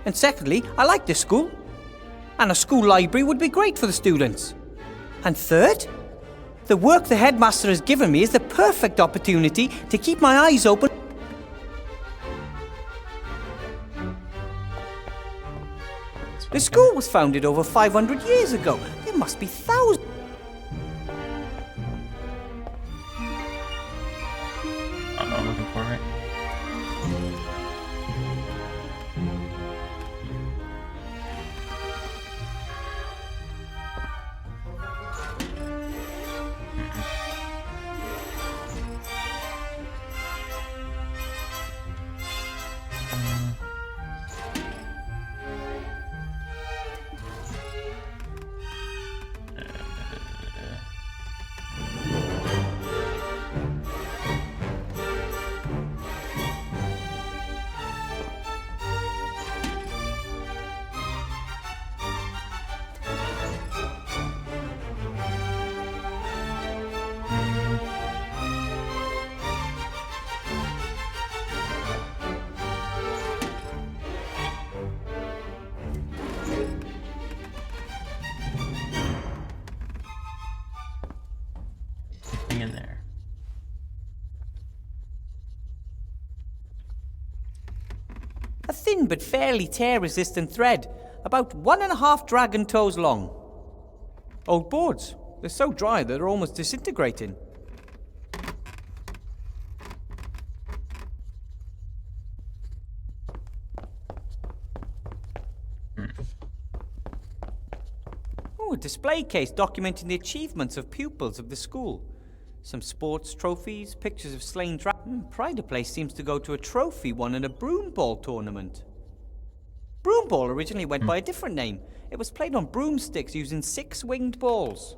And secondly, I like this school. And a school library would be great for the students. And third, the work the headmaster has given me is the perfect opportunity to keep my eyes open. The school was founded over 500 years ago. There must be thousands. I'm looking for it. In there. A thin but fairly tear-resistant thread, about 1.5 dragon toes long. Old boards. They're so dry that they're almost disintegrating. Oh, a display case documenting the achievements of pupils of the school. Some sports trophies, pictures of slain dragons. Pride of Place seems to go to a trophy won in a broomball tournament. Broomball originally went by a different name. It was played on broomsticks using 6 winged balls.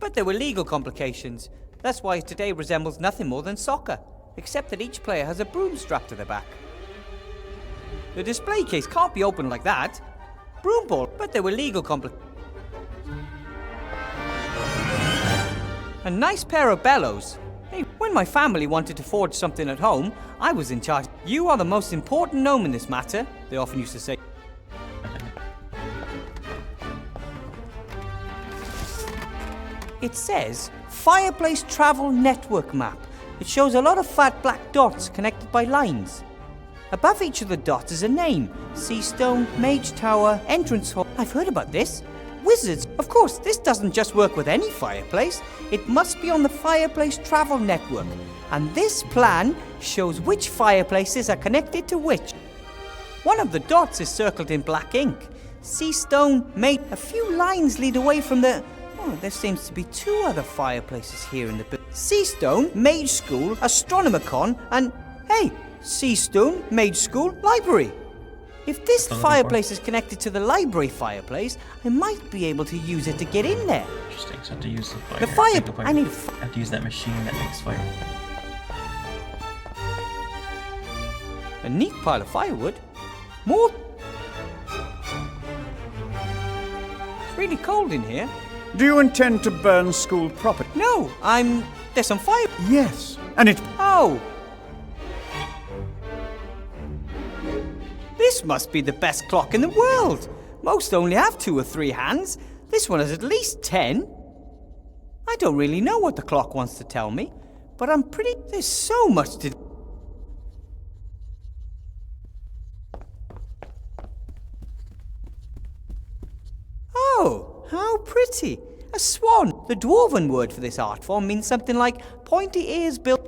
But there were legal complications. That's why today resembles nothing more than soccer, except that each player has a broom strapped to their back. The display case can't be opened like that. Broomball, but there were legal complications. A nice pair of bellows. Hey, when my family wanted to forge something at home, I was in charge. You are the most important gnome in this matter, they often used to say. It says, Fireplace Travel Network Map. It shows a lot of fat black dots connected by lines. Above each of the dots is a name. Seastone, Mage Tower, Entrance Hall. I've heard about this. Wizards. Of course, this doesn't just work with any fireplace. It must be on the Fireplace Travel Network. And this plan shows which fireplaces are connected to which. One of the dots is circled in black ink. Seastone made a few lines lead away from the... Oh, there seems to be 2 other fireplaces here in the... Seastone, Mage School, Astronomicon, and... Hey, Seastone, Mage School, Library. If this fireplace is connected to the library fireplace, I might be able to use it to get in there. Interesting. So I have to use the fire. The fire... I need... I have to use that machine that makes fire. A neat pile of firewood. More... It's really cold in here. Do you intend to burn school property? No, there's some fire... Yes, and it... Oh! This must be the best clock in the world. Most only have 2 or 3 hands. This one has at least 10. I don't really know what the clock wants to tell me, but I'm pretty... There's so much to... Oh, how pretty. A swan. The dwarven word for this art form means something like pointy ears built...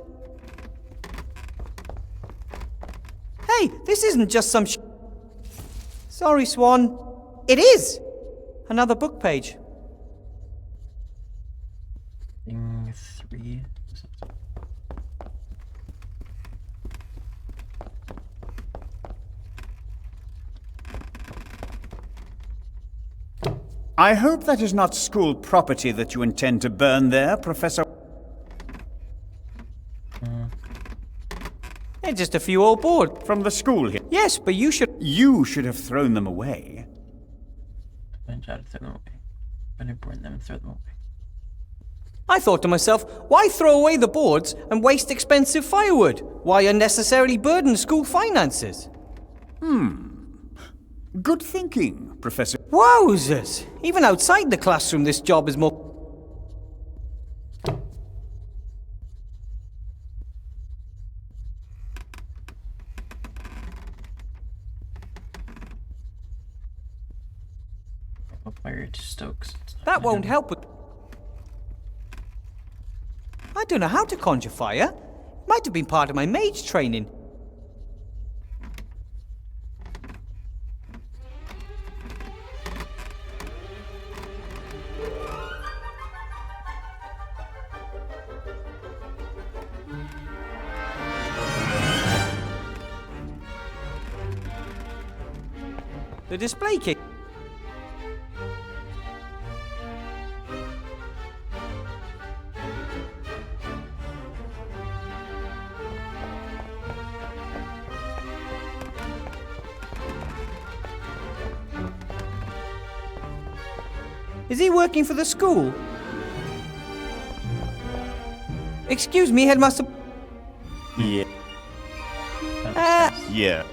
Hey, this isn't just some Sorry, Swan. It is! Another book page. Thing 3. I hope that is not school property that you intend to burn there, Professor. They're just a few old boards. From the school here. Yes, but you should... You should have thrown them away. I tried to throw them away. But I burned them and throw them away. I thought to myself, why throw away the boards and waste expensive firewood? Why unnecessarily burden school finances? Good thinking, Professor. Wowzers! Even outside the classroom, this job is more... Fire to Stokes. That won't help with... I don't know how to conjure fire. Might have been part of my mage training. The display kit. Is he working for the school? Excuse me, Headmaster. Yeah. Yeah.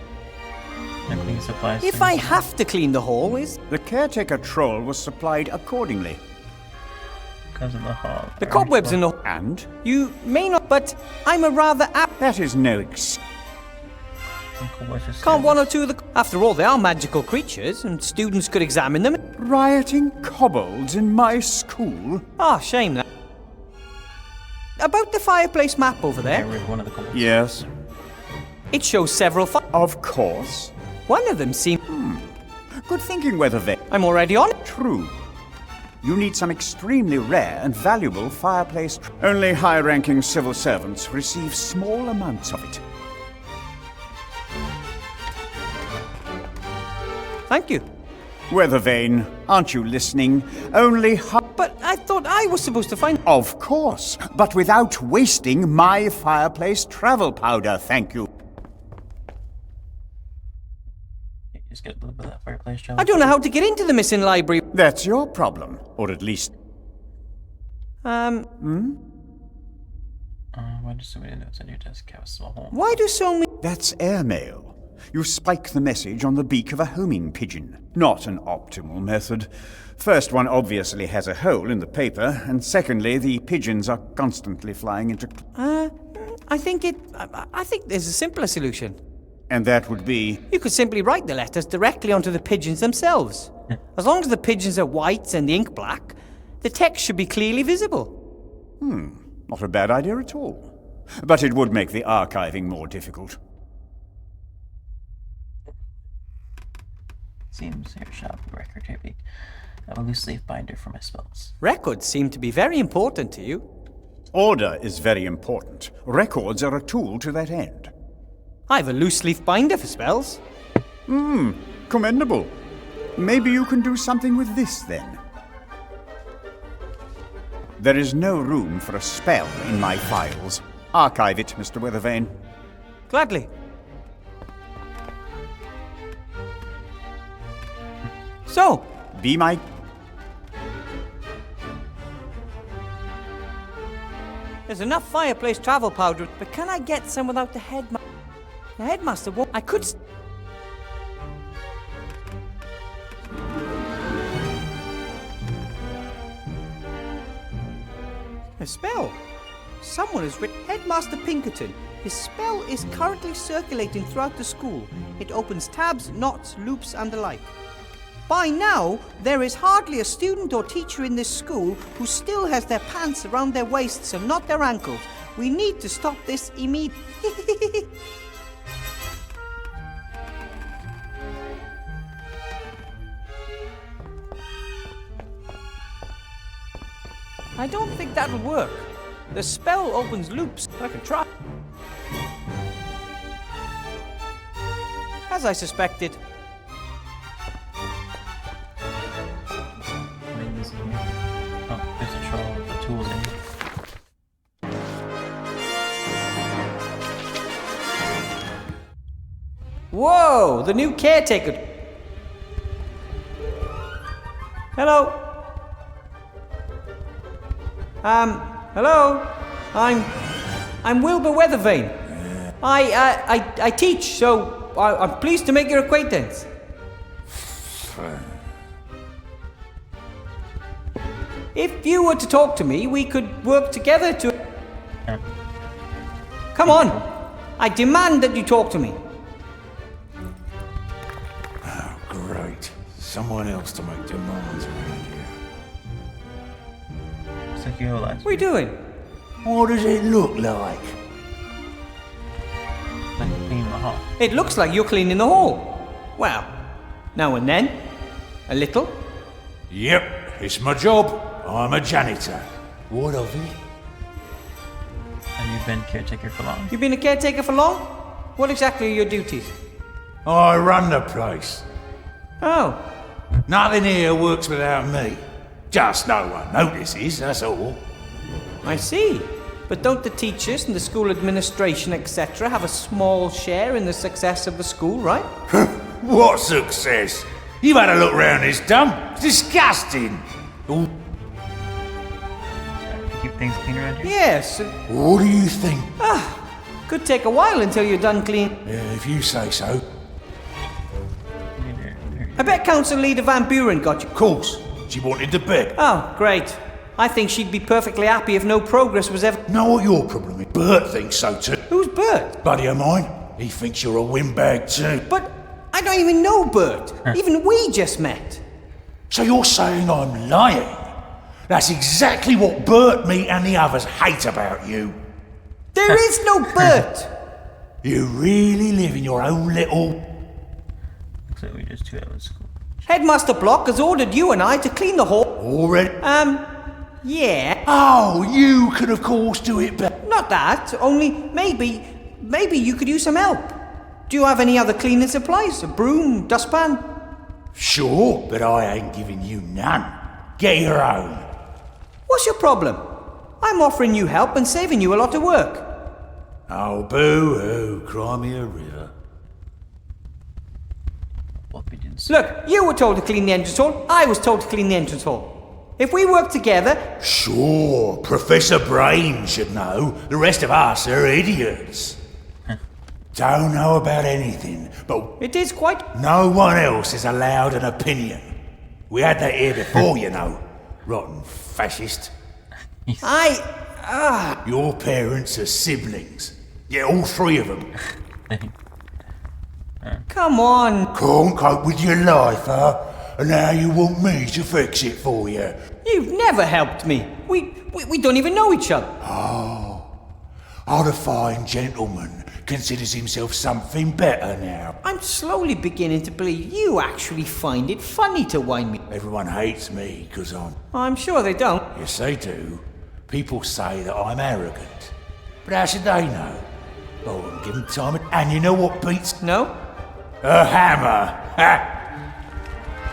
Cleaning supplies. If I have to clean the hallways, The caretaker troll was supplied accordingly. Because of the hall. the cobwebs in the... And You may not, but I'm a rather that is no excuse. Can't one or two of the... After all, they are magical creatures, and students could examine them. Rioting kobolds in my school? Ah, shame that. About the fireplace map over I there, read one of the comments. Yes, it shows several of course. One of them seems... Good thinking, Weathervane. I'm already on it. True. You need some extremely rare and valuable fireplace. Only high-ranking civil servants receive small amounts of it. Thank you. Weathervane, aren't you listening? Only But I thought I was supposed to find... Of course, but without wasting my fireplace travel powder, thank you. You just get a little bit of that fireplace job. I don't know how to get into the missing library. That's your problem, or at least... Why does so many notes on your desk have a small hole? Why do so many... That's airmail. You spike the message on the beak of a homing pigeon. Not an optimal method. First, one obviously has a hole in the paper, and secondly, the pigeons are constantly flying into... I think there's a simpler solution. And that would be... You could simply write the letters directly onto the pigeons themselves. As long as the pigeons are white and the ink black, the text should be clearly visible. Not a bad idea at all. But it would make the archiving more difficult. Seems your shop record heavy. I have a loose leaf binder for my spells. Records seem to be very important to you. Order is very important. Records are a tool to that end. I have a loose leaf binder for spells. Commendable. Maybe you can do something with this, then. There is no room for a spell in my files. Archive it, Mr. Weathervane. Gladly. So, Be my... there's enough fireplace travel powder, but can I get some without the headmaster? The headmaster won't... I could... A spell. Someone has written Headmaster Pinkerton. His spell is currently circulating throughout the school. It opens tabs, knots, loops, and the like. By now, there is hardly a student or teacher in this school who still has their pants around their waists and not their ankles. We need to stop this immediately. I don't think that'll work. The spell opens loops. I can try. As I suspected. What is in here? Oh, there's a troll with the tools in it. Whoa, the new caretaker. Hello. Hello. I'm Wilbur Weathervane. I teach, so I'm pleased to make your acquaintance. If you were to talk to me, we could work together to... Come on. I demand that you talk to me. Great. Someone else to make demands around here. Looks like you have a lot. What are you doing? What does it look like? Like cleaning the hall. It looks like you're cleaning the hall. Well, now and then. A little. Yep, it's my job. I'm a janitor. What of it? Have you been caretaker for long? You've been a caretaker for long? What exactly are your duties? I run the place. Oh, Nothing here works without me. Just no one notices, that's all. I see. But don't the teachers and the school administration, etc., have a small share in the success of the school, right? What success? You've had a look round this dump. It's disgusting. Oh, Keep things clean around here? Yes. what do you think? Could take a while until you're done clean. Yeah, if you say so. I bet Council Leader Van Buren got you. Of course, she wanted to beg. Oh, great. I think she'd be perfectly happy if no progress was ever... Know what your problem is? Bert thinks so too. Who's Bert? Buddy of mine, he thinks you're a windbag too. But I don't even know Bert. Even we just met. So you're saying I'm lying? That's exactly what Bert, me and the others hate about you. There is no Bert. You really live in your own little... Looks like we just two out of school. Headmaster Block has ordered you and I to clean the hall. Already? Yeah. Oh, you can of course do it better. Not that, only maybe you could use some help. Do you have any other cleaning supplies? A broom, dustpan? Sure, but I ain't giving you none. Get your own. What's your problem? I'm offering you help and saving you a lot of work. Oh, boo-hoo, cry me a river. What we didn't see. Look, you were told to clean the entrance hall, I was told to clean the entrance hall. If we work together... Sure, Professor Brain should know. The rest of us are idiots. Don't know about anything, but It is quite... no one else is allowed an opinion. We had that here before, you know. Rotten fascist. Your parents are siblings. Yeah, all three of them. Come on. Can't cope with your life, huh? And now you want me to fix it for you. You've never helped me. We don't even know each other. Oh, the fine gentleman considers himself something better now. I'm slowly beginning to believe you actually find it funny to whine me. Everyone hates me because I'm sure they don't. Yes, they do. People say that I'm arrogant. But how should they know? Oh, I'm giving time. And you know what beats No? a hammer? Ha!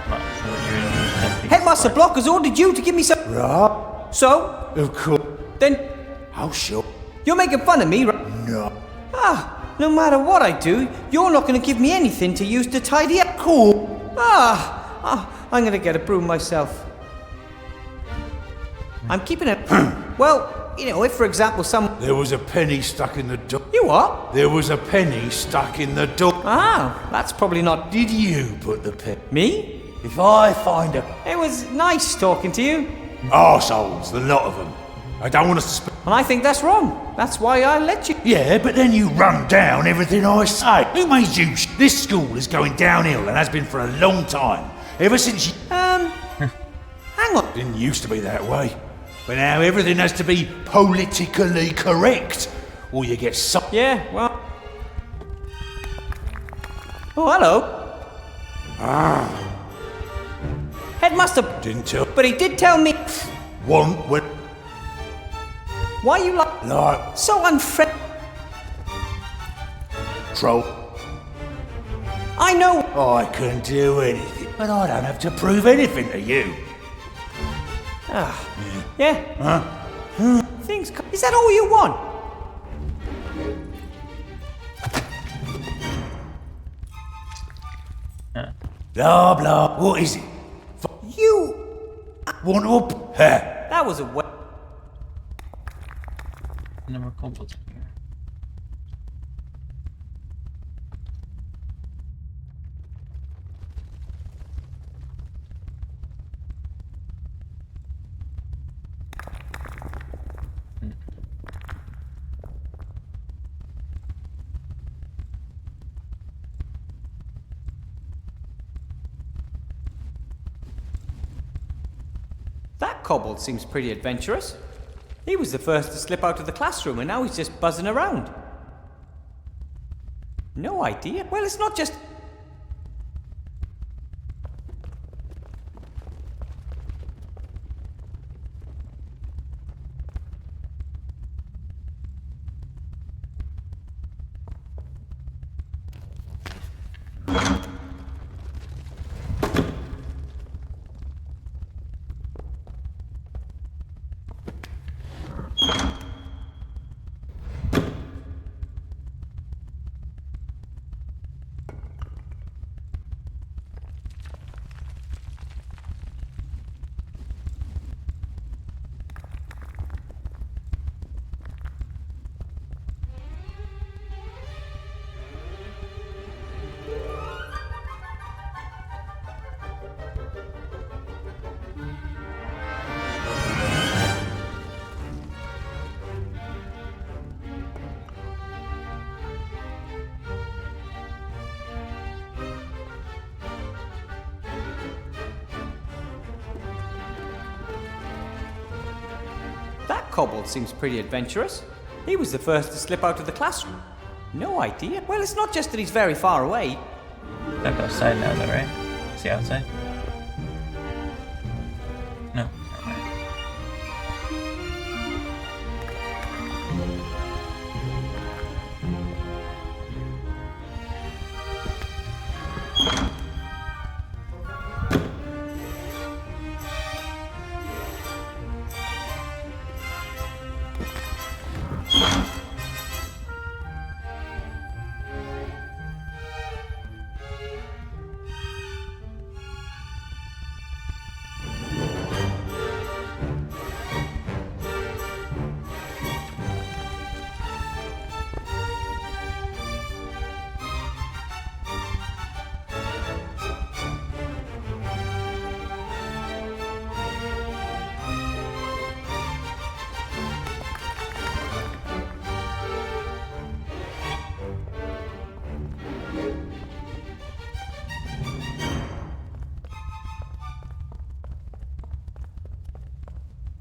Well, so you're gonna do something. Headmaster Block has ordered you to give me some... Right? So? Of course. Then Oh, sure. you're making fun of me, right? No. No matter what I do, you're not going to give me anything to use to tidy up. Cool. I'm going to get a broom myself. I'm keeping it... Well, you know, if for example some... There was a penny stuck in the door. You what? There was a penny stuck in the door. That's probably not... Did you put the penny? Me? If I find a... It was nice talking to you. Arseholes, the lot of them. I don't want us to... And I think that's wrong. That's why I let you... Yeah, but then you run down everything I say. Who made you... This school is going downhill and has been for a long time. Ever since you... Hang on. Didn't used to be that way. But now everything has to be politically correct. Or you get sucked. Yeah, well... Oh, hello. Headmaster... Didn't tell... But he did tell me... One when... Why are you like Like, so unfriendly? troll. I know. I can do anything, but I don't have to prove anything to you. Yeah. Huh? Things. Is that all you want? Blah, blah. What is it? You. Want up? Ha. That was a way. No more kobolds in here. That kobold seems pretty adventurous. He was the first to slip out of the classroom and now he's just buzzing around. No idea. Well, it's not just... That kobold seems pretty adventurous. He was the first to slip out of the classroom. No idea. Well, it's not just that he's very far away. Back outside now, though, right? Is he outside? No. Never mind.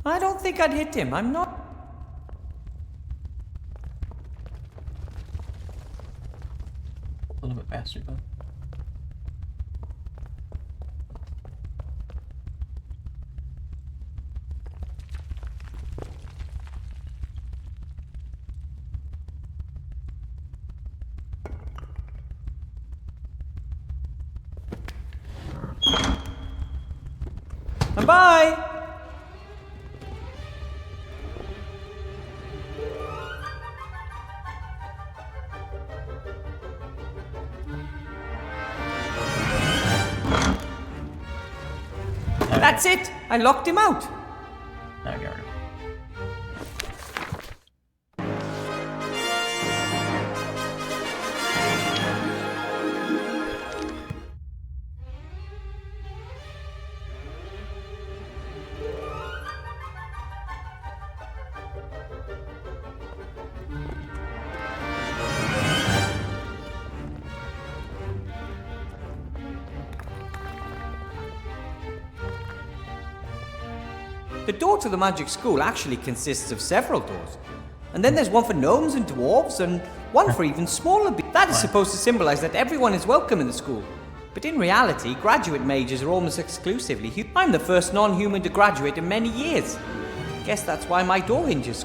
I don't think I'd hit him. I'm not... A little bit faster, though. And bye! That's it! I locked him out! Now I get rid of him. The door to the magic school actually consists of several doors. And then there's one for gnomes and dwarves, and one for even smaller beings. That is supposed to symbolize that everyone is welcome in the school. But in reality, graduate mages are almost exclusively I'm the first non-human to graduate in many years. Guess that's why my door hinges.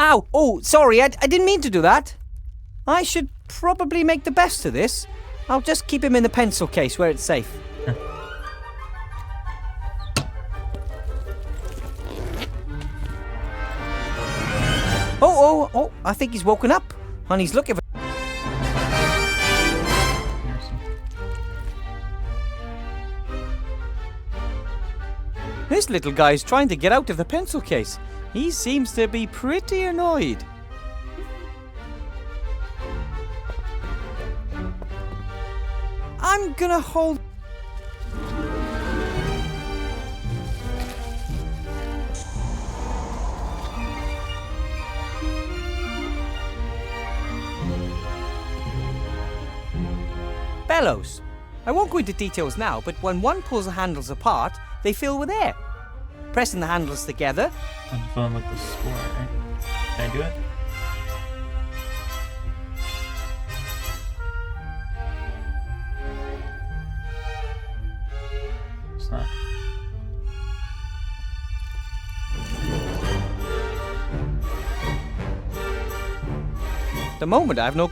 Ow! Oh, sorry, I didn't mean to do that. I should probably make the best of this. I'll just keep him in the pencil case where it's safe. Oh, I think he's woken up. And he's looking for... This little guy's trying to get out of the pencil case. He seems to be pretty annoyed. I'm gonna hold... Bellows. I won't go into details now, but when one pulls the handles apart, they fill with air. Pressing the handles together... I'm filling with the spore, right? Can I do it? It's not. At the moment, I have no...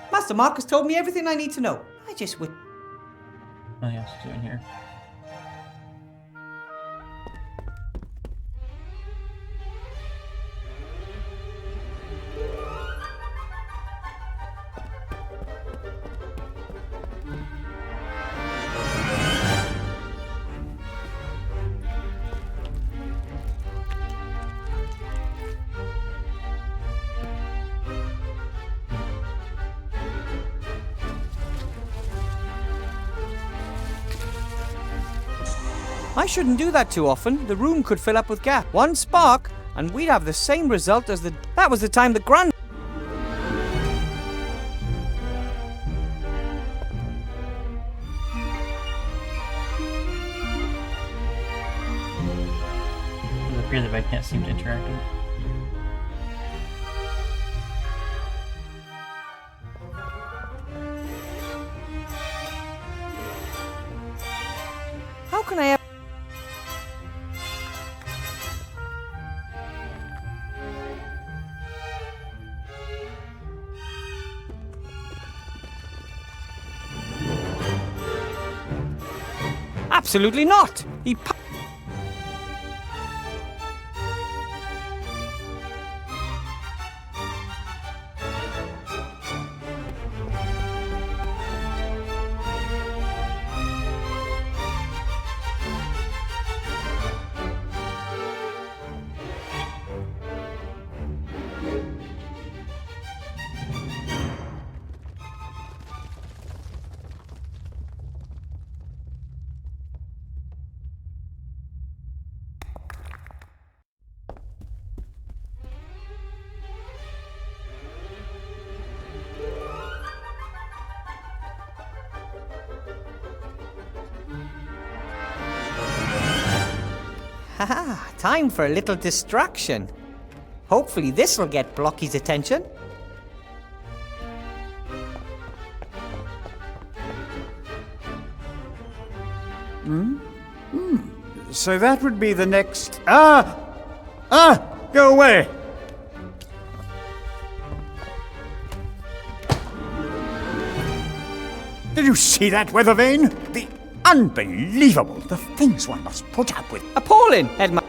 Master Marcus told me everything I need to know. I just would... Nothing else to do in here. I shouldn't do that too often. The room could fill up with gas. One spark, and we'd have the same result as the... That was the time the grand... It appears that I can't seem to interact with it. How can I have... Absolutely not! He... Haha, time for a little distraction. Hopefully this will get Blocky's attention. So that would be the next... Go away! Did you see that, weather vane? The unbelievable, the things one must put up with. Appalling, Headmaster.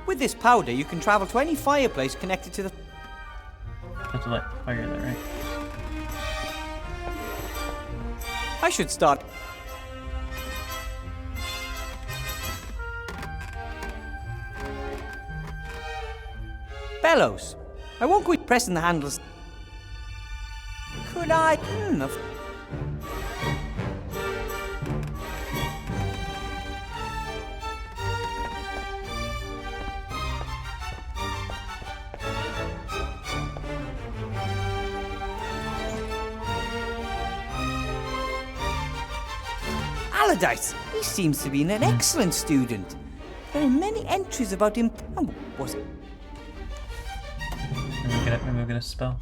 With this powder, you can travel to any fireplace connected to the... Have to light fire there, right? I should start... Bellows. I won't quit pressing the handles. Could I... Allardyce, he seems to be an excellent student. There are many entries about him. Oh, was it? Maybe we'll get a spell.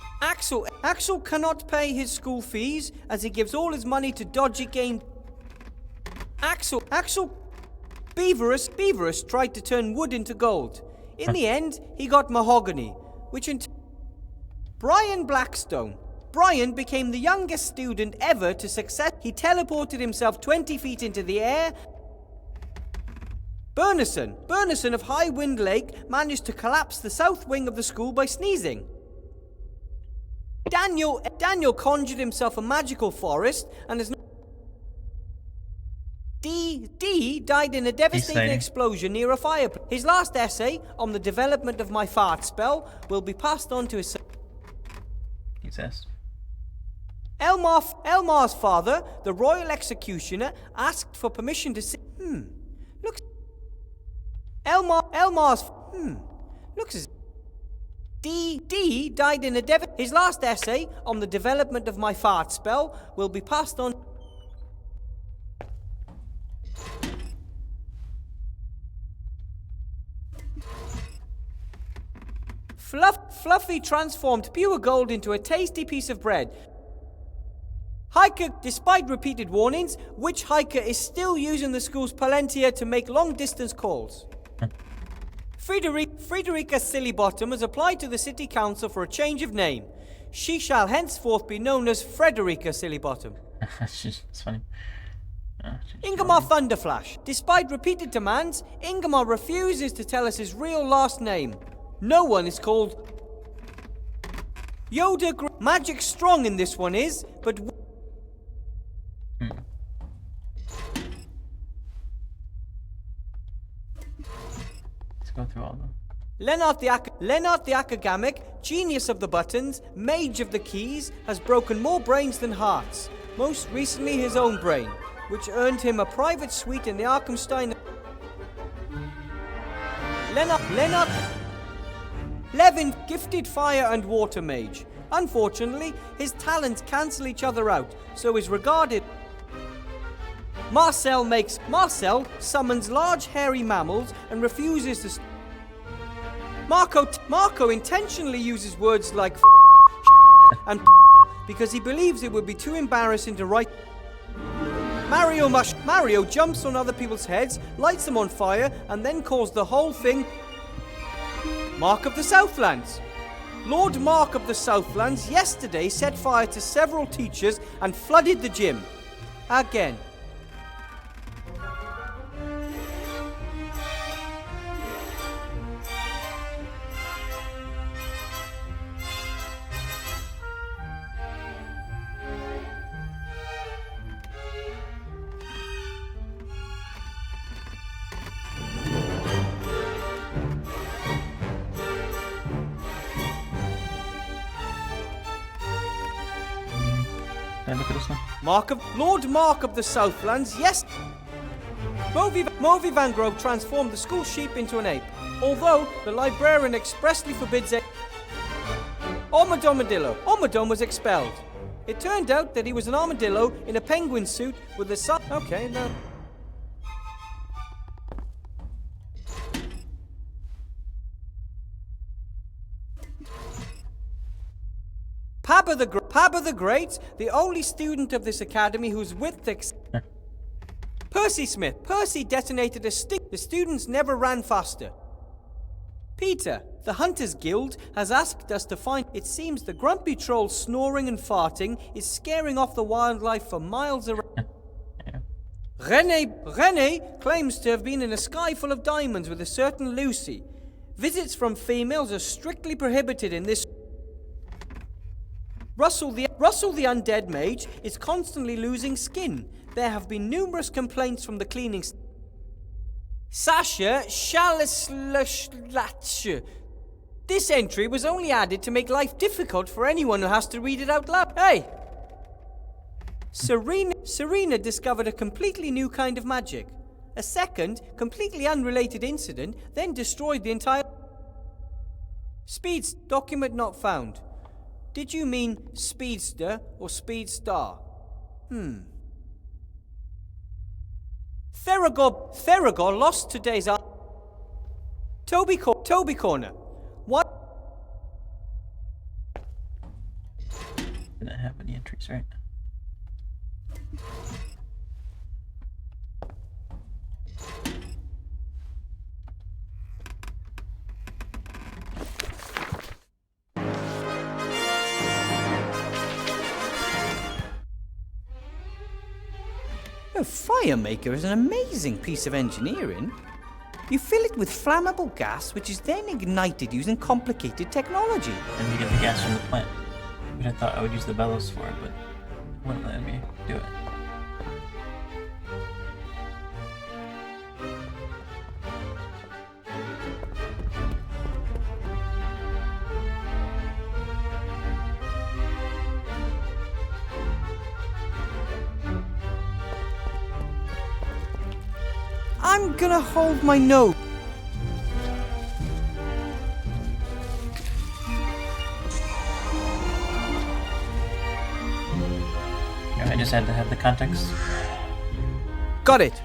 Axel cannot pay his school fees as he gives all his money to dodgy game. Beaverus tried to turn wood into gold. In the end, he got mahogany, which Brian Blackstone. Brian became the youngest student ever to success. He teleported himself 20 feet into the air. Burnison of High Wind Lake managed to collapse the south wing of the school by sneezing. Daniel conjured himself a magical forest and has D died in a devastating explosion near a fireplace. His last essay on the development of my fart spell will be passed on to his Jesus. Elmar's father, the royal executioner, asked for permission to see. Looks. Looks as. D died in a His last essay on the development of my fart spell will be passed on. Fluffy transformed pure gold into a tasty piece of bread. Hiker, despite repeated warnings, which hiker is still using the school's palantir to make long-distance calls. Friederika Sillybottom has applied to the city council for a change of name. She shall henceforth be known as Frederica Sillybottom. It's funny. Ingemar Thunderflash. Despite repeated demands, Ingemar refuses to tell us his real last name. No one is called Yoda. Magic strong in this one is, but let's go through all of them. Lennart the Akagamic, genius of the buttons, mage of the keys, has broken more brains than hearts. Most recently his own brain, which earned him a private suite in the Arkhamstein. Levin, gifted fire and water mage. Unfortunately, his talents cancel each other out, so is regarded. Marcel summons large hairy mammals and refuses to. Marco intentionally uses words like and because he believes it would be too embarrassing to write. Mario jumps on other people's heads, lights them on fire, and then calls the whole thing Mark of the Southlands. Lord Mark of the Southlands yesterday set fire to several teachers and flooded the gym. Again. Hey, look at this one. Lord Mark of the Southlands, yes. Movi Van Grove transformed the school sheep into an ape, although the librarian expressly forbids it. Armadillo was expelled. It turned out that he was an armadillo in a penguin suit with a sun. Okay, now. Pabba the Great, the only student of this academy whose wit Percy Smith. Percy detonated a stick. The students never ran faster. Peter, the Hunters Guild, has asked us to find. It seems the grumpy troll snoring and farting is scaring off the wildlife for miles around. René claims to have been in a sky full of diamonds with a certain Lucy. Visits from females are strictly prohibited in this. Russell the Undead Mage is constantly losing skin. There have been numerous complaints from the cleaning. Sasha Shalislash. This entry was only added to make life difficult for anyone who has to read it out loud. Hey! Serena discovered a completely new kind of magic. A second, completely unrelated incident then destroyed the entire. Speeds document not found. Did you mean speedster or speedstar? Theragor lost today's Toby Corner. What? entries, right? A fire maker is an amazing piece of engineering. You fill it with flammable gas, which is then ignited using complicated technology. And we get the gas from the plant. Which I thought I would use the bellows for, but it wouldn't let me do it. I'm gonna hold my nose. Yeah, I just had to have the context. Got it.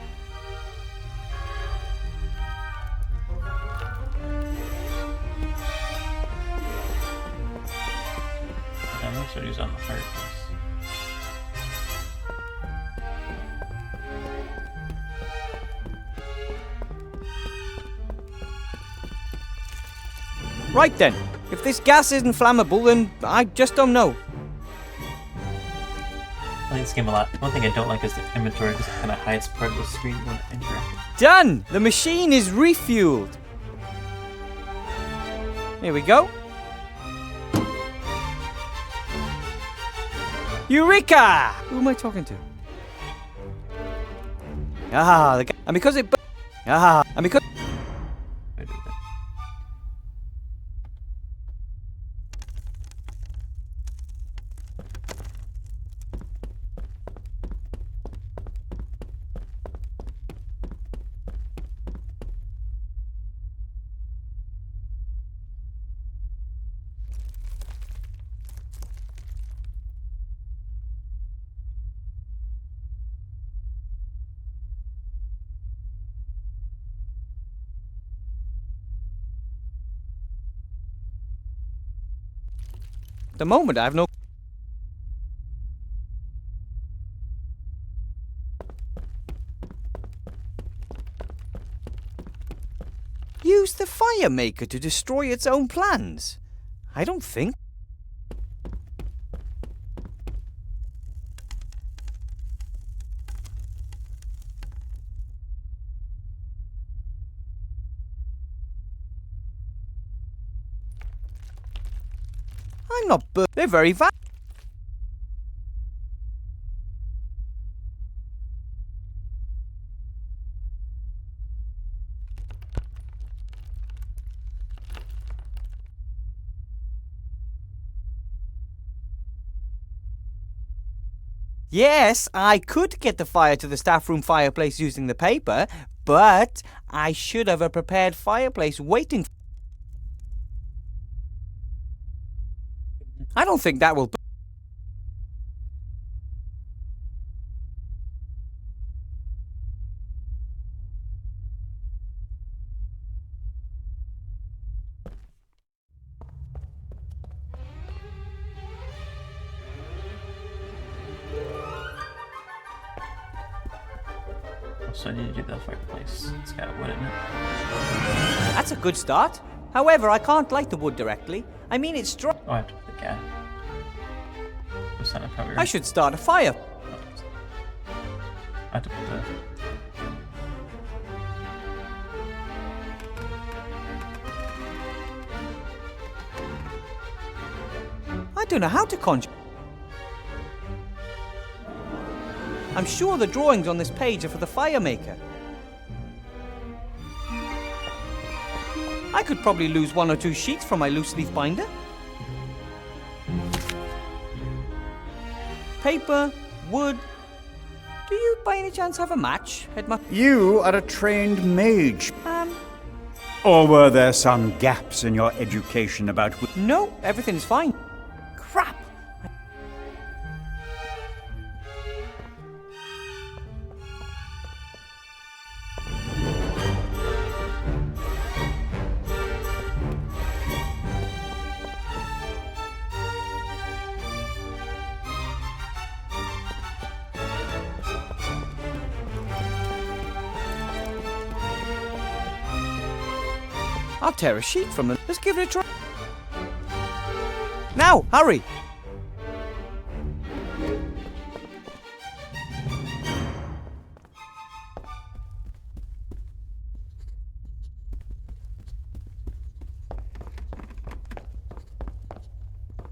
I'm also use on the fireplace. Right then. If this gas isn't flammable, then I just don't know. I like this game a lot. One thing I don't like is the inventory because it kind of hides part of the screen when I interact. Done! The machine is refueled. Here we go. Eureka! Who am I talking to? Ah, the guy. And because it. Ah, and because. I do that. the moment I have no. Use the fire maker to destroy its own plans? I don't think. I'm not. They're very valuable. Yes, I could get the fire to the staff room fireplace using the paper, but I should have a prepared fireplace waiting. I don't think that will. So I need to do that fireplace. It's got wood in it. That's a good start. However, I can't light the wood directly. I mean, it's strong. Oh, I have to put the gas. Percent of cover. I should start a fire. I have to put the. I don't know how to conjure. I'm sure the drawings on this page are for the fire maker. I could probably lose 1 or 2 sheets from my loose leaf binder. Paper, wood. Do you by any chance have a match, Headmaster? You are a trained mage. Or were there some gaps in your education about... No, everything's fine. Crap! I'll tear a sheet from them. Let's give it a try. Now, hurry!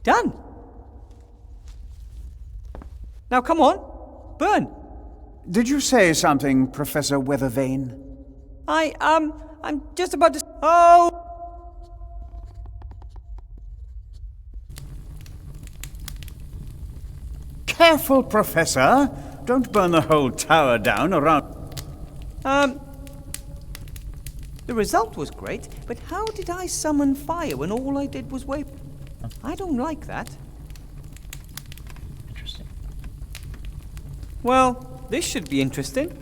Done. Now come on, burn. Did you say something, Professor Weathervane? I'm just about to... Oh! Careful, Professor. Don't burn the whole tower down around... The result was great, but how did I summon fire when all I did was wave? I don't like that. Interesting. Well, this should be interesting.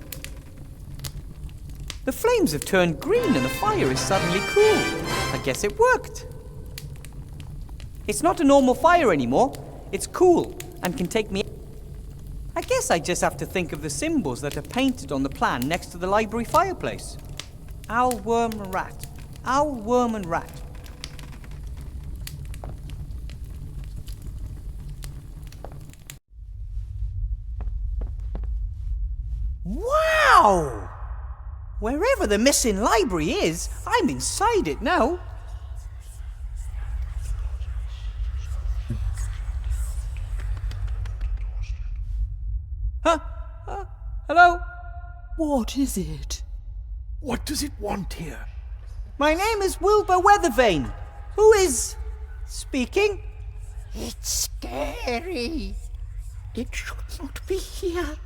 The flames have turned green and the fire is suddenly cool. I guess it worked. It's not a normal fire anymore. It's cool and can take me... I guess I just have to think of the symbols that are painted on the plan next to the library fireplace. Owl, worm, rat. Owl, worm, and rat. Wow! Wherever the missing library is, I'm inside it now. Huh? Hello? What is it? What does it want here? My name is Wilbur Weathervane. Who is... speaking? It's scary. It should not be here.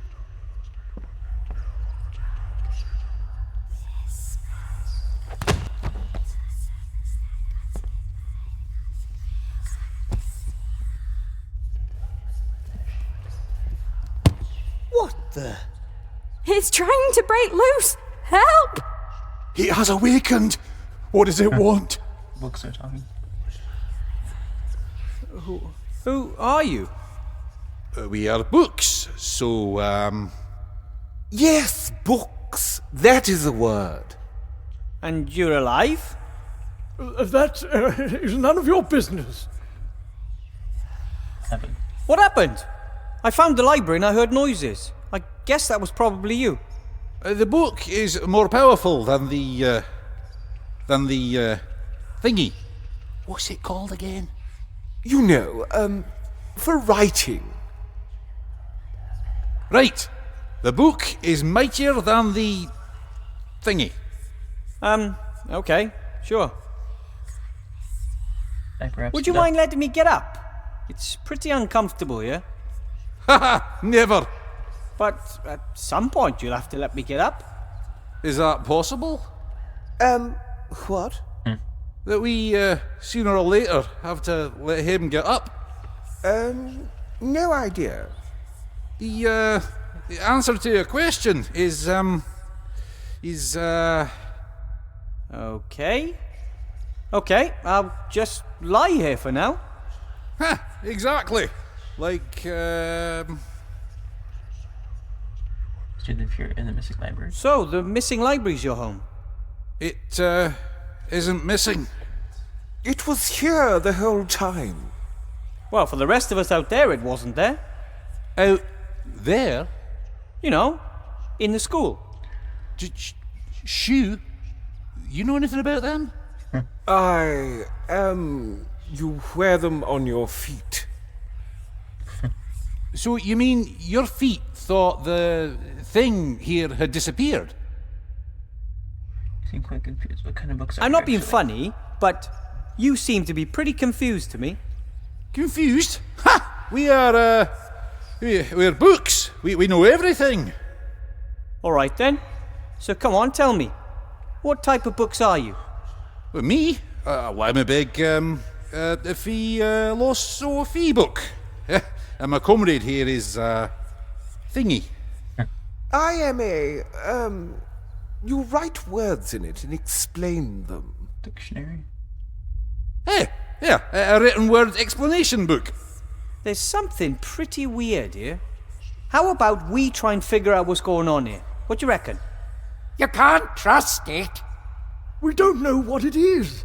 What the... It's trying to break loose. Help! It has awakened. What does it want? Books are talking. Who are you? We are books, so, Yes, books. That is the word. And you're alive? That is none of your business. Happened. What happened? I found the library and I heard noises. I guess that was probably you. the book is more powerful than the thingy. What's it called again? You know, for writing. Right. The book is mightier than the thingy. Okay, sure. Perhaps Would you mind letting me get up? It's pretty uncomfortable here. Haha, never. But at some point you'll have to let me get up. Is that possible? What? That we, sooner or later, have to let him get up? No idea. The answer to your question is, Okay. Okay, I'll just lie here for now. exactly. Like, Student if you're in the missing library. So, the missing library's your home? it, isn't missing. It was here the whole time. Well, for the rest of us out there, it wasn't there. Out there? You know, in the school. Shoe? You know anything about them? You wear them on your feet. So you mean your feet thought the thing here had disappeared? You seem quite confused. What kind of books are I'm you not being actually? funny, but you seem to be pretty confused to me. Confused? Ha! We are, we're books. We know everything. All right then. So come on, tell me. What type of books are you? Well, me? Well, I'm a big, philosophy book. And my comrade here is, thingy. I am you write words in it and explain them. Dictionary. Hey, yeah, a written word explanation book. There's something pretty weird here. How about we try and figure out what's going on here? What do you reckon? You can't trust it. We don't know what it is.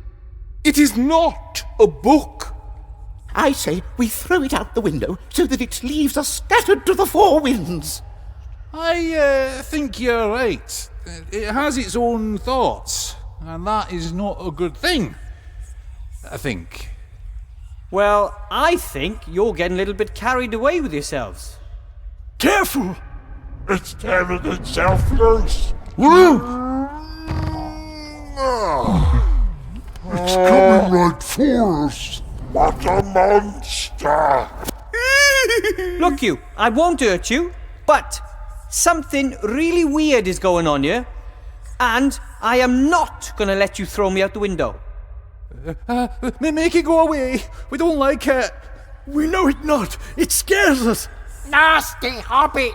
It is not a book. I say we throw it out the window so that its leaves are scattered to the four winds. I think you're right. It has its own thoughts, and that is not a good thing. I think. Well, I think you're getting a little bit carried away with yourselves. Careful! It's tearing itself loose. It's coming right for us. What a monster! Look you, I won't hurt you, but something really weird is going on here, and I am not going to let you throw me out the window. Make it go away. We don't like it. We know it not. It scares us. Nasty hobbit!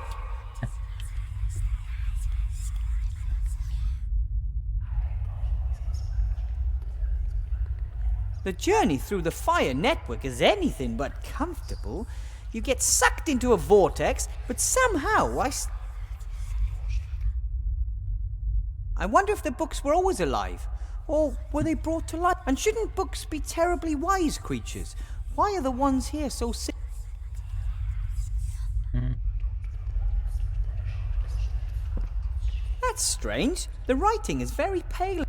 The journey through the fire network is anything but comfortable. You get sucked into a vortex, but somehow I wonder if the books were always alive, or were they brought to life? And shouldn't books be terribly wise creatures? Why are the ones here so sick? That's strange. The writing is very pale.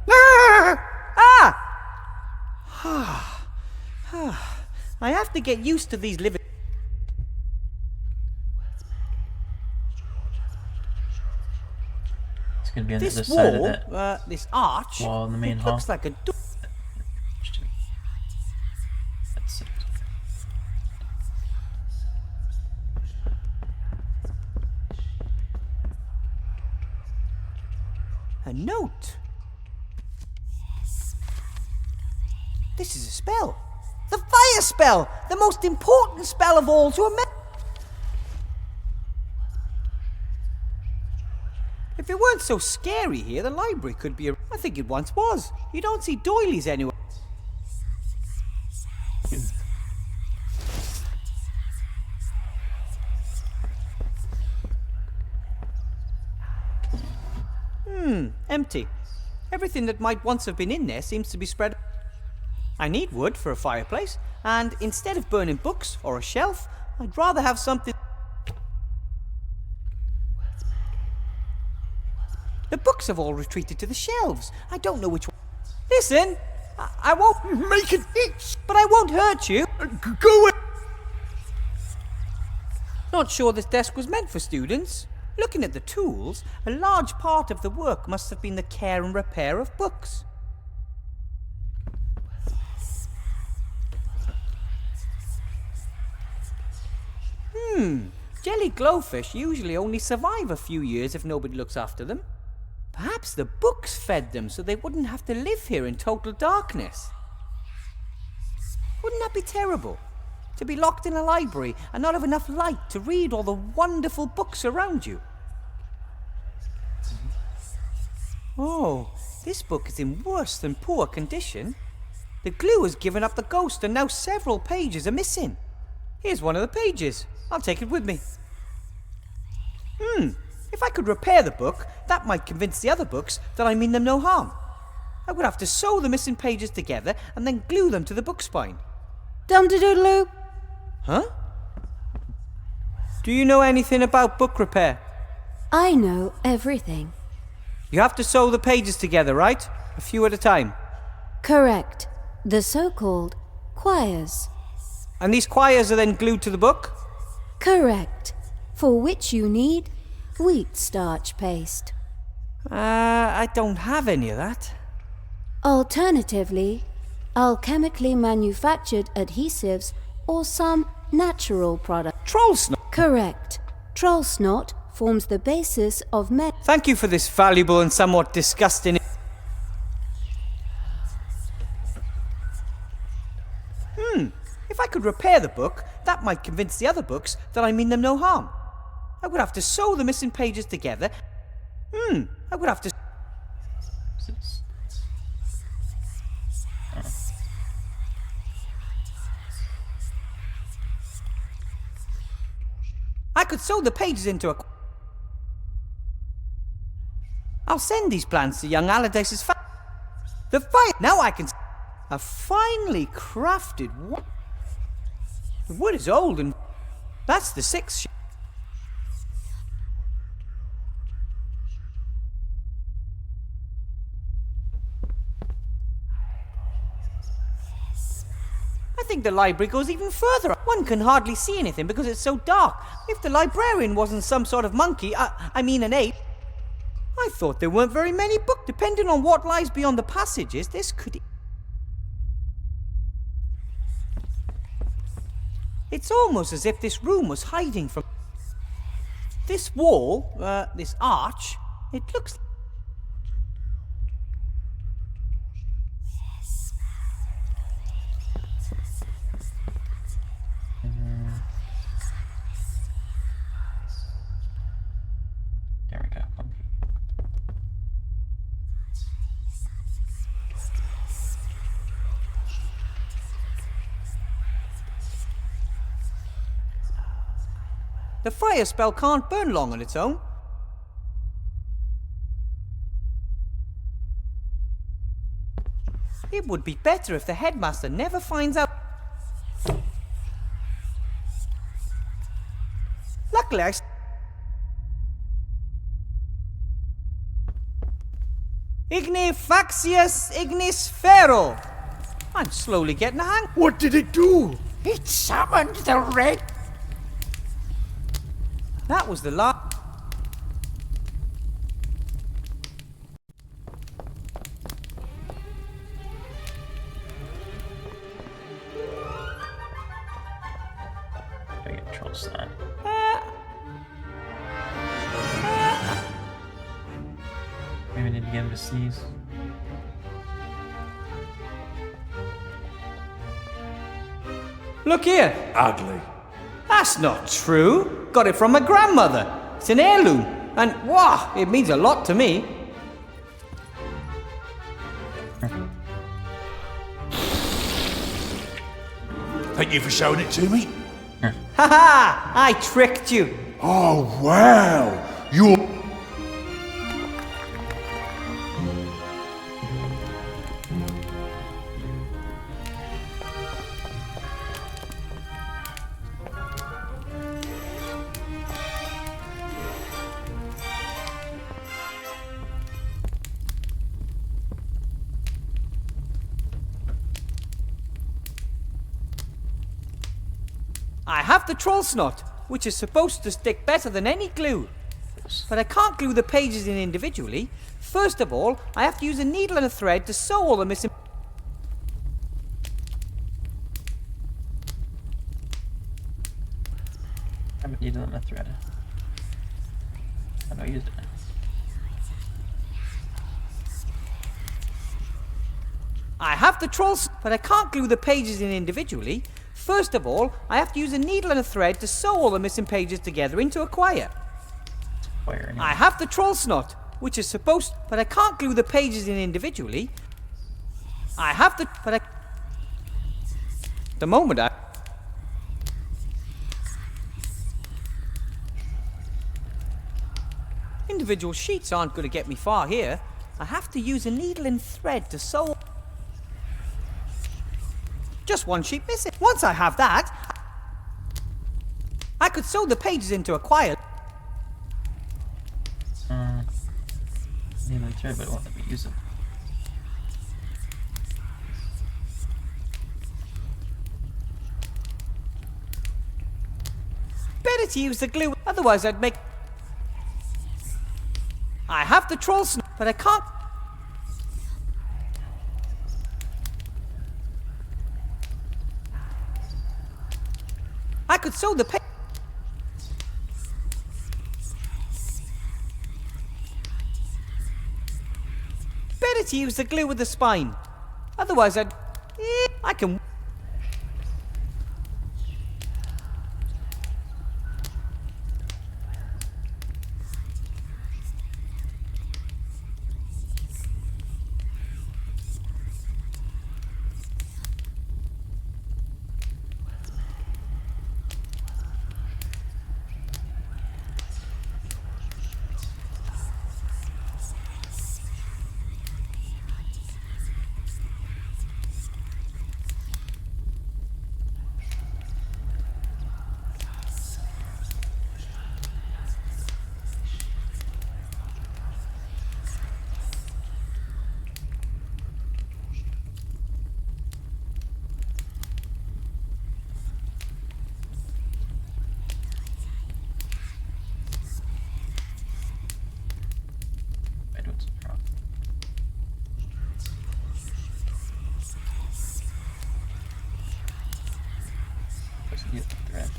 I have to get used to these living. It's gonna be on the other This side of wall, that this arch, wall in the main it hall. looks like a door. That's it. A note. This is a spell. The fire spell! The most important spell of all to a man. If it weren't so scary here, the library could be I think it once was. You don't see doilies anywhere. Empty. Everything that might once have been in there seems to be spread. I need wood for a fireplace, and instead of burning books or a shelf, I'd rather have something. The books have all retreated to the shelves. I don't know which one. Listen, I won't Make it itch. but I won't hurt you. Go away. Not sure this desk was meant for students. Looking at the tools, a large part of the work must have been the care and repair of books. Jelly glowfish usually only survive a few years if nobody looks after them. Perhaps the books fed them so they wouldn't have to live here in total darkness. Wouldn't that be terrible? To be locked in a library and not have enough light to read all the wonderful books around you. Oh, this book is in worse than poor condition. The glue has given up the ghost and now several pages are missing. Here's one of the pages. I'll take it with me. If I could repair the book, that might convince the other books that I mean them no harm. I would have to sew the missing pages together and then glue them to the book spine. Dum-de-doodle-oo. Huh? Do you know anything about book repair? I know everything. You have to sew the pages together, right? A few at a time. Correct. The so-called quires. And these quires are then glued to the book? Correct. For which you need wheat starch paste. I don't have any of that. Alternatively, alchemically manufactured adhesives or some natural product. Troll snot. Correct. Troll snot forms the basis of Thank you for this valuable and somewhat disgusting. If I could repair the book, that might convince the other books that I mean them no harm. I would have to sew the missing pages together. I would have to. I could sew the pages into a. I'll send these plans to young Allardyce's The fire! Now I can... A finely crafted wood. The wood is old and... That's the 6th... I think the library goes even further. One can hardly see anything because it's so dark. If the librarian wasn't some sort of monkey, I mean an ape, I thought there weren't very many books. Depending on what lies beyond the passages, this could... It's almost as if this room was hiding from... This wall, this arch, it looks... There we go. The fire spell can't burn long on its own. It would be better if the headmaster never finds out. Luckily, Ignifaxius ignis ferro. I'm slowly getting a hang. What did it do? It summoned the red... That was the last... I get troll sign. Maybe I need to get him to sneeze. Look here. Ugly. That's not true. Got it from my grandmother. It's an heirloom. And, wow, it means a lot to me. Thank you for showing it to me. Ha ha! I tricked you. Oh, wow. You're... I have the troll snot, which is supposed to stick better than any glue. But I can't glue the pages in individually. First of all, I have to use a needle and a thread to sew all the missing... I have a needle and a thread. How do I use it? I have the troll snot, but I can't glue the pages in individually. First of all, I have to use a needle and a thread to sew all the missing pages together into a quire. I have the troll snot, which is supposed... But I can't glue the pages in individually. I have the... But I... The moment I... Individual sheets aren't going to get me far here. I have to use a needle and thread to sew... Just one sheet missing. Once I have that, I could sew the pages into a quire. Needle and thread, but it won't let me use it. Better to use the glue, otherwise I'd make... I have the troll snot, but I can't... I could sew the page. Better to use the glue with the spine. Otherwise I'd... I can... I doing something wrong? Let's get the thread.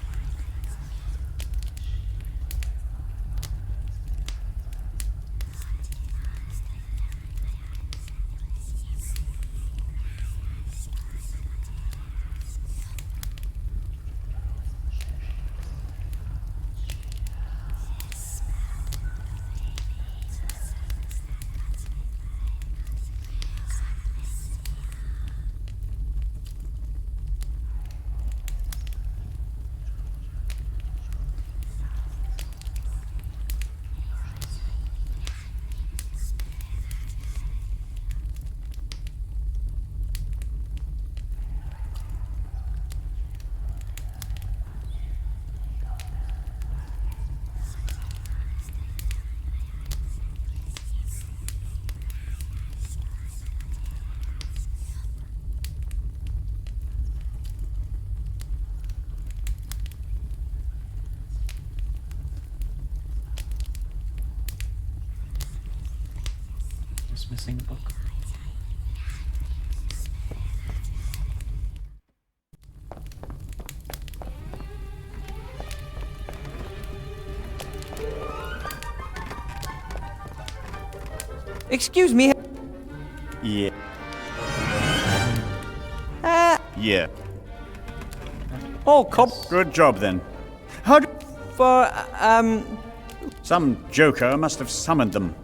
Just missing a book. Excuse me. Yeah. Yeah. Oh, Good job then. How do... For, Some joker must have summoned them.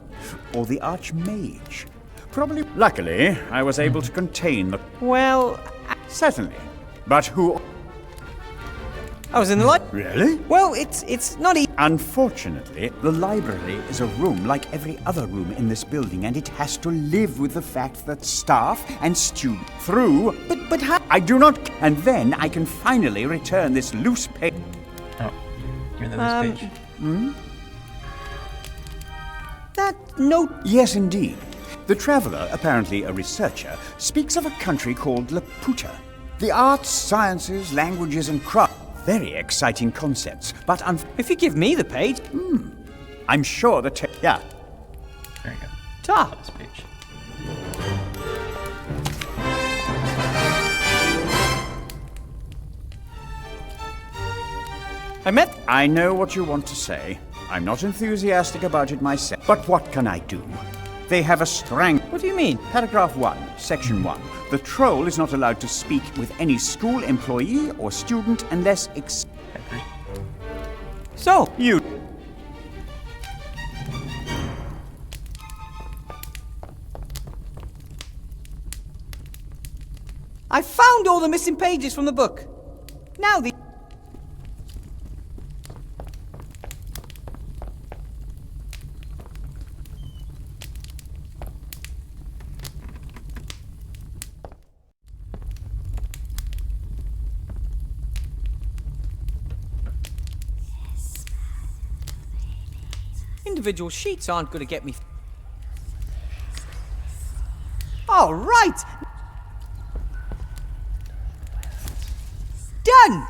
Or the Archmage. Probably. Luckily, I was able to contain the... Well... Certainly. But who... I was in the library. Really? Well, it's not easy. Unfortunately, the library is a room like every other room in this building, and it has to live with the fact that staff and students through... But how... I do not... And then I can finally return this loose page. Oh, you're the loose page. That note... Yes, indeed. The traveller, apparently a researcher, speaks of a country called Laputa. The arts, sciences, languages, and crafts. Very exciting concepts, but if you give me the page... I'm sure the yeah. There you go. Ta! This page. I know what you want to say. I'm not enthusiastic about it myself. But what can I do? They have a What do you mean? Paragraph 1, Section 1. The troll is not allowed to speak with any school employee or student unless So, you... I found all the missing pages from the book. Now the... Individual sheets aren't going to get me... All right! Done!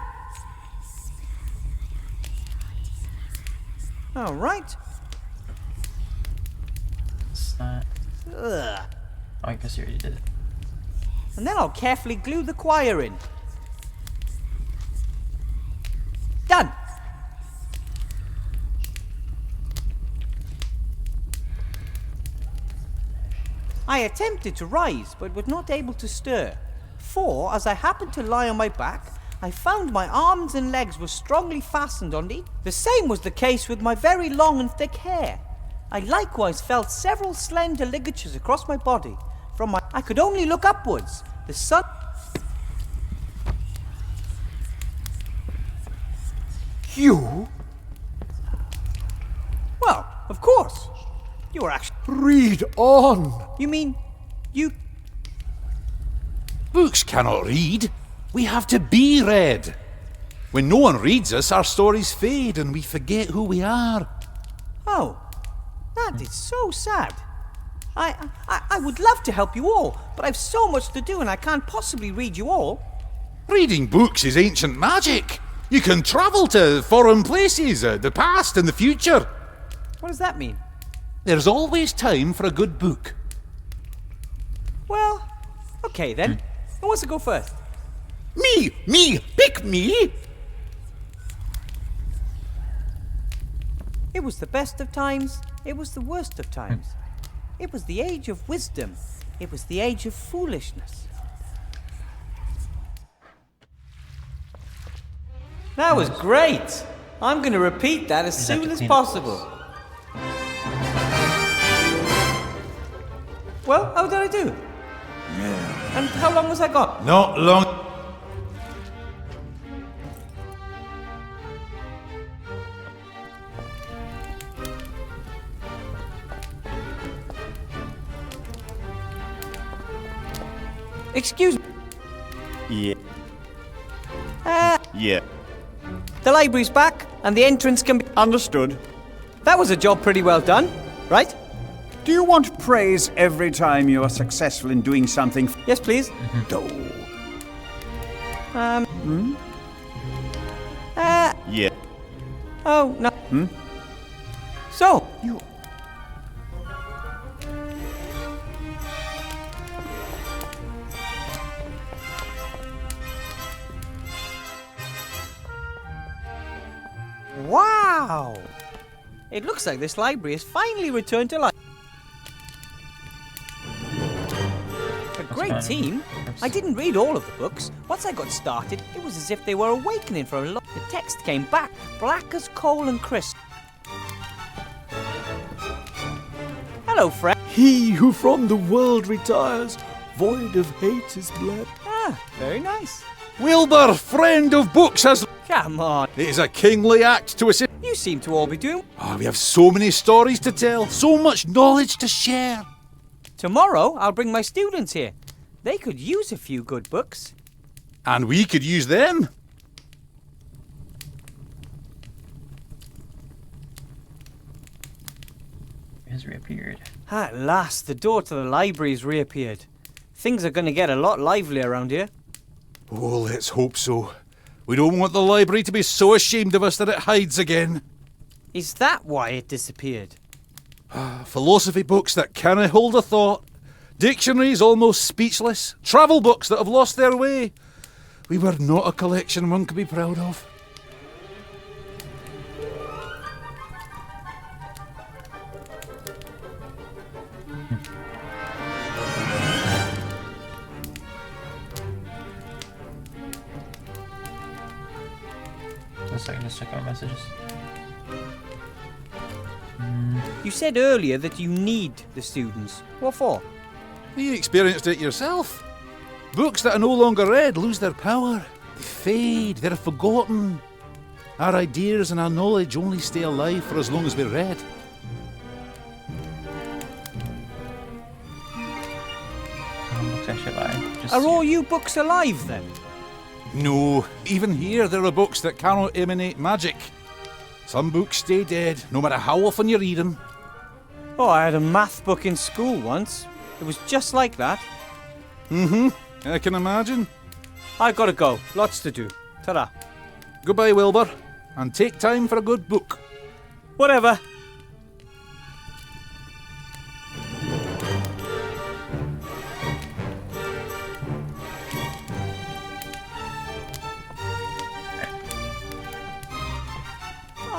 All right. It's not... Ugh. Oh, I guess you already did it. And then I'll carefully glue the quire in. Done! I attempted to rise, but was not able to stir. For, as I happened to lie on my back, I found my arms and legs were strongly fastened on the... The same was the case with my very long and thick hair. I likewise felt several slender ligatures across my body. From my... I could only look upwards. The sun... You? Well, of course. You were actually... Read on! You mean... you... Books cannot read. We have to be read. When no one reads us, our stories fade and we forget who we are. Oh, that is so sad. I would love to help you all, but I've so much to do and I can't possibly read you all. Reading books is ancient magic. You can travel to foreign places, the past and the future. What does that mean? There's always time for a good book. Well, okay then. Who wants to go first? Me! Pick me! It was the best of times. It was the worst of times. It was the age of wisdom. It was the age of foolishness. That was great! I'm going to repeat that as soon as possible. Well, how did I do? Yeah. And how long was I gone? Not long. Excuse me. Yeah. Yeah. The library's back, and the entrance can be... Understood. That was a job pretty well done, right? Do you want praise every time you are successful in doing something? Yes, please. No. Yeah. Oh, no. So, you... Wow! It looks like this library has finally returned to life. A great team. I didn't read all of the books. Once I got started, it was as if they were awakening for a lot. The text came back, black as coal and crisp. Hello, friend. He who from the world retires, void of hate is bled. Ah, very nice. Wilbur, friend of books, has... Come on. It is a kingly act to assist. You seem to all be doing... We have so many stories to tell, so much knowledge to share. Tomorrow, I'll bring my students here. They could use a few good books. And we could use them. It has reappeared. At last, the door to the library's reappeared. Things are going to get a lot livelier around here. Oh, let's hope so. We don't want the library to be so ashamed of us that it hides again. Is that why it disappeared? Philosophy books that canna hold a thought. Dictionaries almost speechless. Travel books that have lost their way. We were not a collection one could be proud of. So I can just check our messages. You said earlier that you need the students. What for? You experienced it yourself. Books that are no longer read lose their power. They fade, they're forgotten. Our ideas and our knowledge only stay alive for as long as we're read. Books I should buy. Are all you books alive then? No, even here there are books that cannot emanate magic. Some books stay dead, no matter how often you read them. Oh, I had a math book in school once. It was just like that. I can imagine. I've got to go. Lots to do. Ta-da. Goodbye, Wilbur, and take time for a good book. Whatever.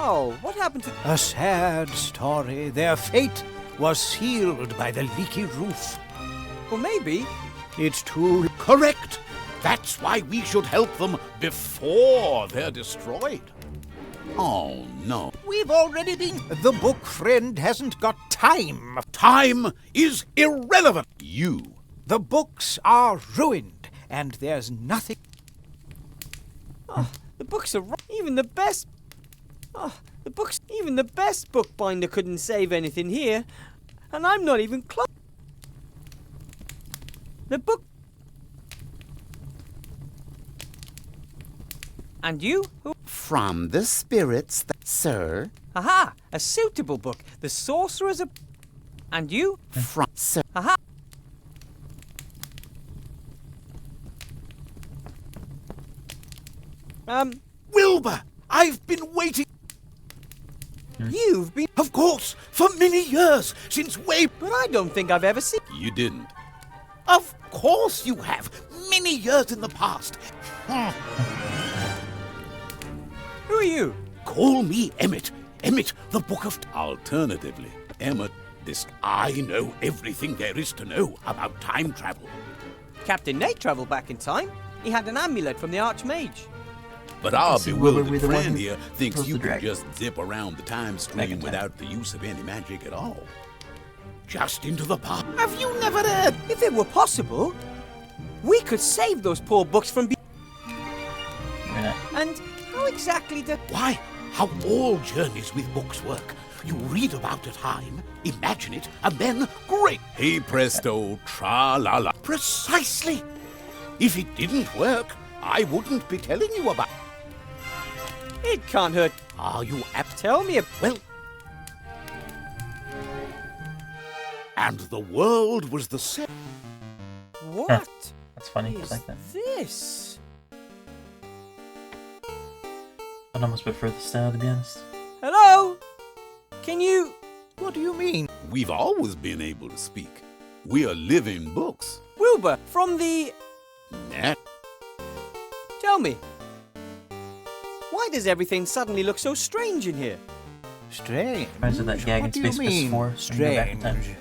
Oh, what happened to... A sad story. Their fate was sealed by the leaky roof. Well, maybe. It's too... Correct. That's why we should help them before they're destroyed. Oh, no. We've already been... The book friend hasn't got time. Time is irrelevant. You. The books are ruined, and there's nothing... Oh, the books are... Even the best... Oh, the books... Even the best bookbinder couldn't save anything here. And I'm not even close. The book... And you? Who? From the spirits, sir. Aha! A suitable book. The Sorcerer's... And you? From... Sir. Aha! Wilbur! I've been waiting... You've been... Of course, for many years, since way... But I don't think I've ever seen... You didn't. Of course you have. Many years in the past. Who are you? Call me Emmett. Emmett, the Book of... Alternatively, Emmett, I know everything there is to know about time travel. Captain Nate travelled back in time. He had an amulet from the Archmage. But our Guess will we bewildered the one friend who here thinks throws you the can dragon? just zip around the time stream time. without the use of any magic at all. Just into the past. Have you never heard? If it were possible, we could save those poor books from being... Why not? And how exactly did... Why? How all journeys with books work. You read about a time, imagine it, and then, great! Hey presto, tra-la-la. Precisely! If it didn't work, I wouldn't be telling you about... It can't hurt. Are you apt? Tell me... Well... And the world was the same. What That's funny. I is like that. this? I'd almost prefer the style, to be honest. Hello? Can you... What do you mean? We've always been able to speak. We are living books. Wilbur, from the... Nah. Tell me. Why does everything suddenly look so strange in here? Strange? Reminds me of that gag in What do you Space Quest mean, 4. when you go back in time. strange?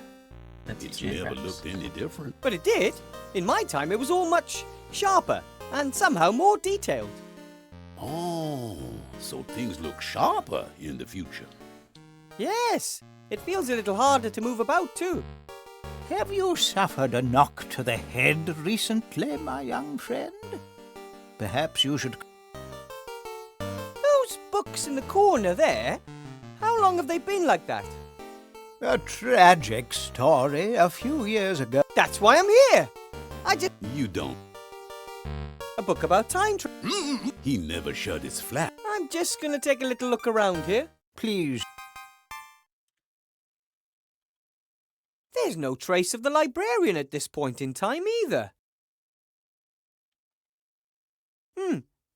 That's It's J. never Rex. looked any different. But it did. In my time, it was all much sharper and somehow more detailed. Oh, so things look sharper in the future. Yes, it feels a little harder to move about too. Have you suffered a knock to the head recently, my young friend? Perhaps you should... Those books in the corner there, how long have they been like that? A tragic story a few years ago. That's why I'm here. I just... You don't. A book about time travel. He never shut his flap. I'm just gonna take a little look around here. Please. There's no trace of the librarian at this point in time either.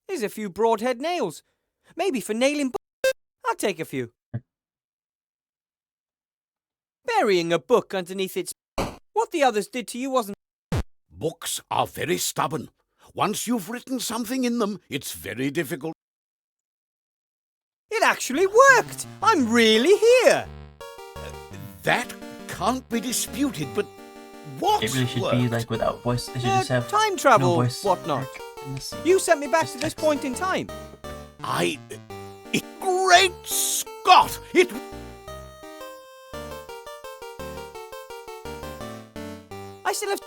Here's a few broadhead nails. Maybe for nailing books. I'll take a few. Burying a book underneath its... What the others did to you wasn't... Books are very stubborn. Once you've written something in them, it's very difficult. It actually worked! I'm really here! That can't be disputed, but what It really should worked? be like without voice. They should just have time travel, no voice. whatnot. in the scene. You sent me back Just to this text. point in time. Great Scott! I still have...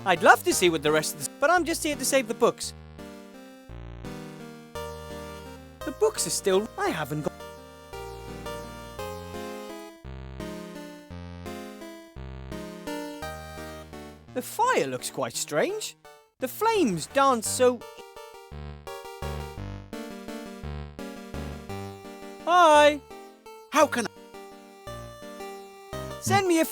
I'd love to see what the rest of this... But I'm just here to save the books. The books are still... I haven't got... The fire looks quite strange. The flames dance so... Hi! How can Send me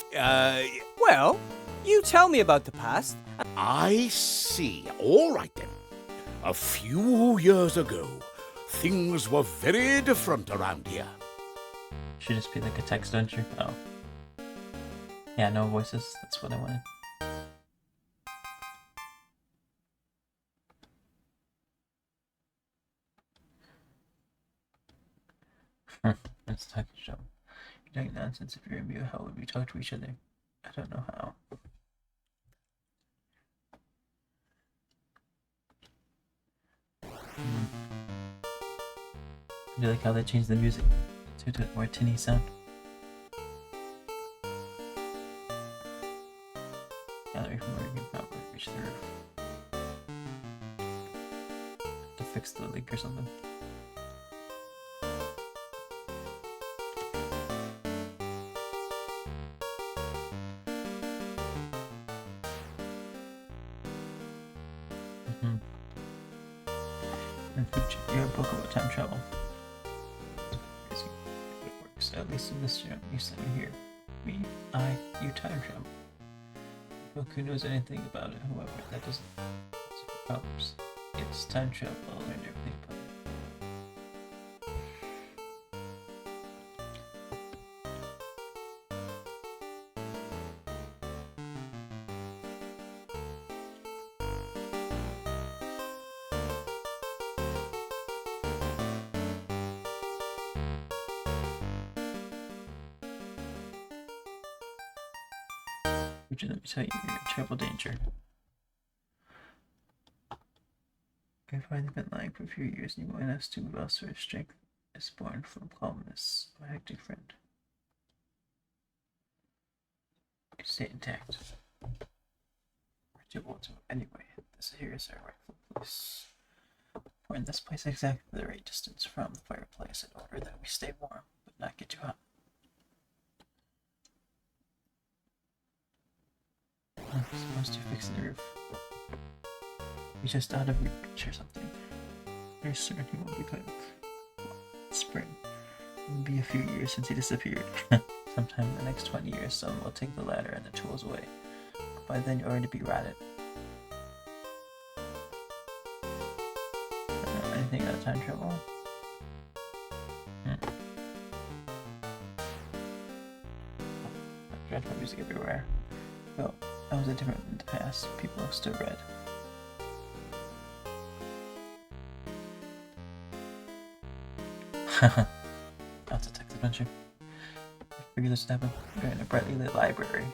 Well, you tell me about the past. I see. All right then. A few years ago, things were very different around here. Should just be like a text entry. Oh. Yeah, no voices. That's what I wanted. Let's talk show. You're doing nonsense. If you're a mute, how would we talk to each other? I don't know how. I do like how they changed the music to a more tinny sound. Gallery from where you can probably reach the roof. To fix the leak or something. You're a book about time travel. It works. At least in this room, you said here. Me, you time travel. Book who knows anything about it, however, that doesn't solve problems. It's time travel, I learned everything about it. Richard, let me tell you, you're in terrible danger. I've finally been lying for a few years, and you won't ask to move elsewhere. Strength is born from calmness, my hectic friend. You stay intact. We're too old to move anyway. This here is our rightful place. We're in this place exactly the right distance from the fireplace in order that we stay warm, but not get too hot. I'm supposed to fix the roof. He's just out of reach or something. Very soon he won't be back. Spring. It will be a few years since he disappeared. Sometime in the next 20 years, someone will take the ladder and the tools away. By then, you'll already be rotted. Anything out of time travel? Dreadful music everywhere. Well, I was a different in the past. People still read. That's a text adventure. I figured this would happen. We're in a brightly lit library.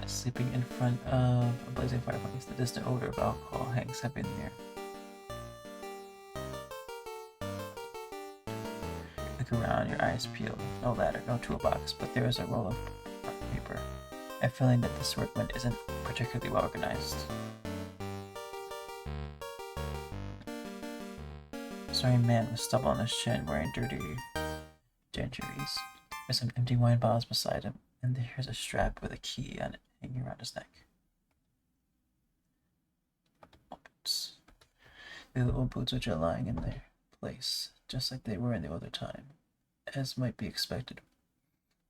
Sleeping in front of a blazing fireplace, the distant odor of alcohol hangs heavy in the air. Look around, your eyes peeled. No ladder, no toolbox, but there is a roll of paper. A feeling that this workman isn't particularly well organized. Sorry man with stubble on his chin, wearing dirty dentures. There's some empty wine bottles beside him, and there's a strap with a key on it hanging around his neck. Opens. The little boots which are lying in their place, just like they were in the older time, as might be expected,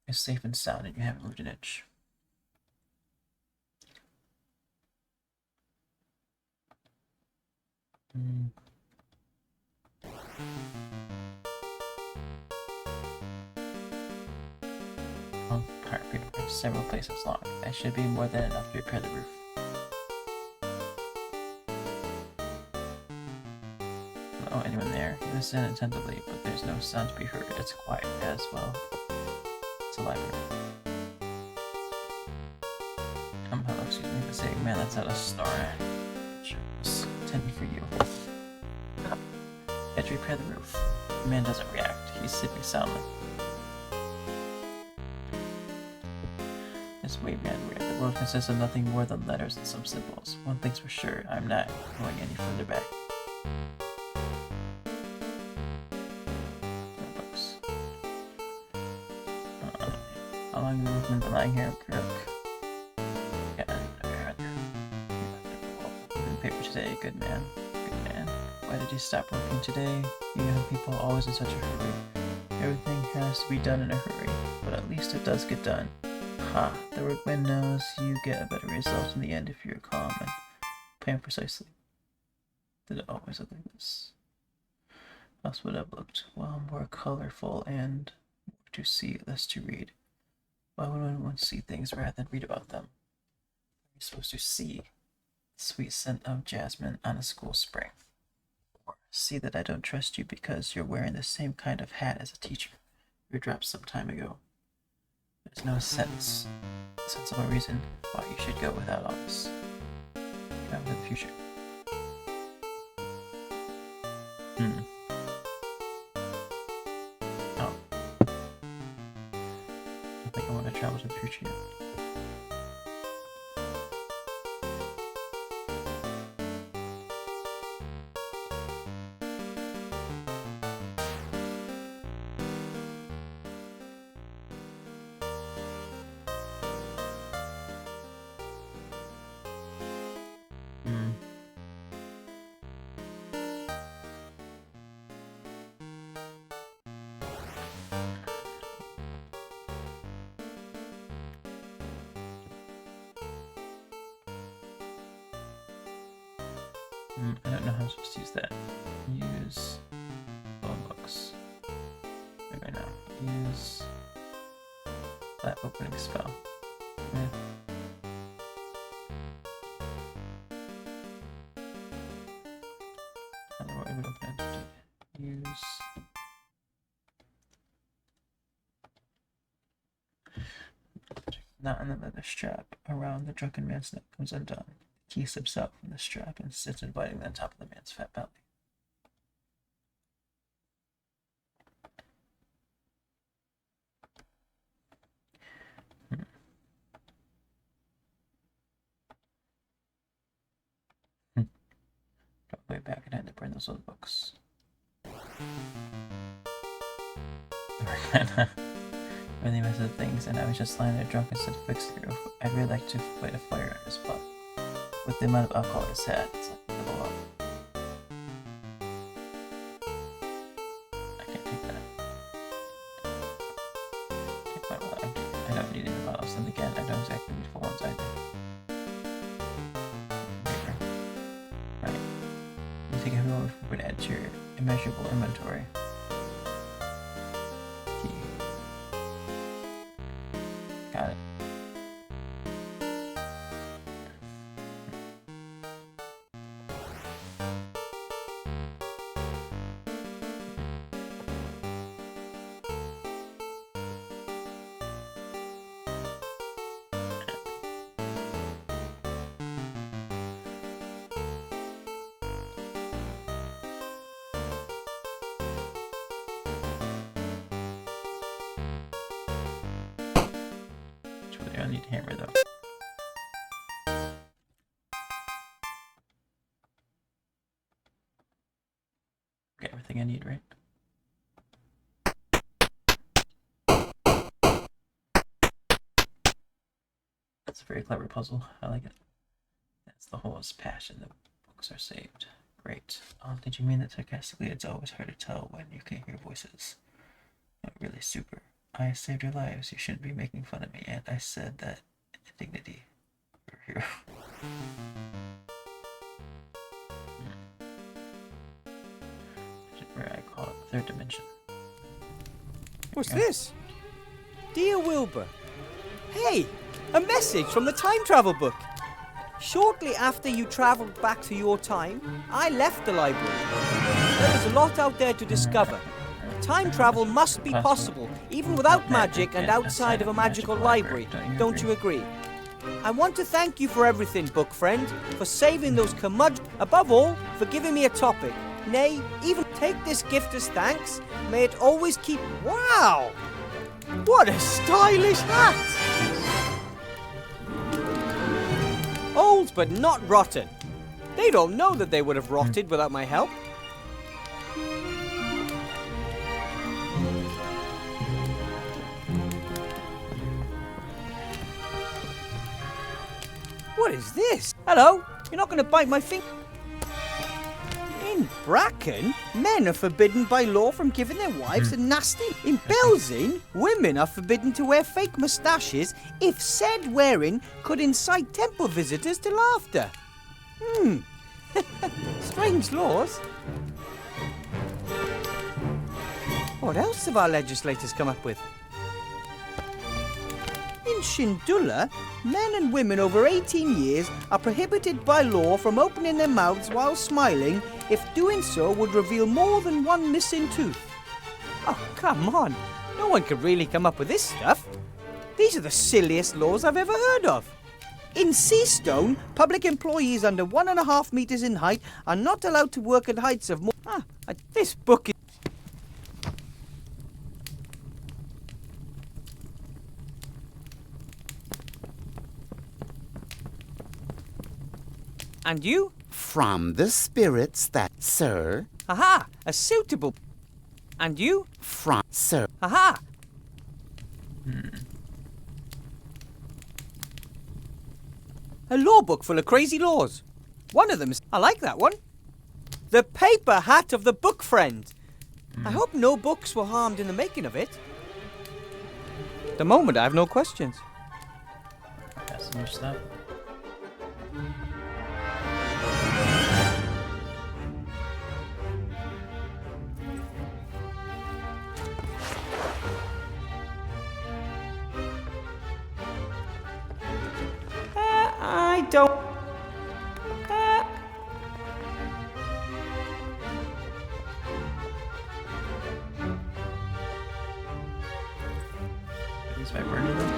is safe and sound, and you haven't moved an inch. Part paper, several places long. That should be more than enough to repair the roof. Oh, anyone there? You listen attentively, but there's no sound to be heard. It's quiet as well. It's a library. Hello, excuse me, the saying, man, that's not a star. Sure, it's intended for you. You have to repair the roof. The man doesn't react. He's sleeping soundly. This way, man, weird. The world consists of nothing more than letters and some symbols. One thing's for sure, I'm not going any further back. No books. How long have the movement been lying here, Kirk? Yeah, the paper today, good man. Good man. Why did you stop working today? You know, people are always in such a hurry. Everything has to be done in a hurry, but at least it does get done. Ha, the workman knows you get a better result in the end if you're calm and plan precisely. Did it always look like this? How else would it have looked? Well, more colorful and more to see, less to read. Why would one see things rather than read about them? You're supposed to see the sweet scent of jasmine on a school spring. Or see that I don't trust you because you're wearing the same kind of hat as a teacher you dropped some time ago. There's no sensible reason why you should go without all this. Travel to the future. Oh. I think I want to travel to the future yet. I don't know how I'm supposed to use that. Use phone books. Right now. Use that opening spell. Yeah. I don't know what we open it. Use knot in the leather strap around the drunken man's neck comes undone. The key slips out from the strap and sits invitingly on top of the man's fat belly. Drove way back and had to burn those old books. Really messed with things, and I was just lying there drunk instead of fixing the roof. I'd really like to light a fire on his butt. With the amount of alcohol in his head, it's like a blow up. I can't take that. Take my bottle. I don't need any bottles. And again, I don't exactly need full ones either. Right. You think everyone would add to your immeasurable inventory. Got it. I don't need a hammer though. Okay, everything I need, right? That's a very clever puzzle. I like it. That's the whole passion. The books are saved. Great. Oh, did you mean that sarcastically? It's always hard to tell when you can hear voices. No, really super. I saved your lives. You shouldn't be making fun of me. And I said that in dignity. You're a hero. Where I call it the third dimension. What's this? Dear Wilbur. Hey, a message from the time travel book. Shortly after you traveled back to your time, I left the library. There is a lot out there to discover. Time travel must be possible, even without magic and outside of a magical library. Don't you agree? I want to thank you for everything, book friend, for saving those curmudgeons. Above all, for giving me a topic. Nay, even take this gift as thanks. May it always keep... Wow! What a stylish hat! Old but not rotten. They don't know that they would have rotted without my help. What is this? Hello? You're not going to bite my finger? In Bracken, men are forbidden by law from giving their wives a nasty... In Belzin, women are forbidden to wear fake moustaches if said wearing could incite temple visitors to laughter. Strange laws. What else have our legislators come up with? In Shindula, men and women over 18 years are prohibited by law from opening their mouths while smiling if doing so would reveal more than one missing tooth. Oh, come on. No one could really come up with this stuff. These are the silliest laws I've ever heard of. In Seastone, public employees under 1.5 meters in height are not allowed to work at heights of more... this book is... And you? From the spirits that, sir. Aha! A suitable... And you? From, sir. Aha! A law book full of crazy laws. One of them's... I like that one. The paper hat of the book friend. I hope no books were harmed in the making of it. At the moment, I have no questions. That's some new stuff. I don't... At least I burned them.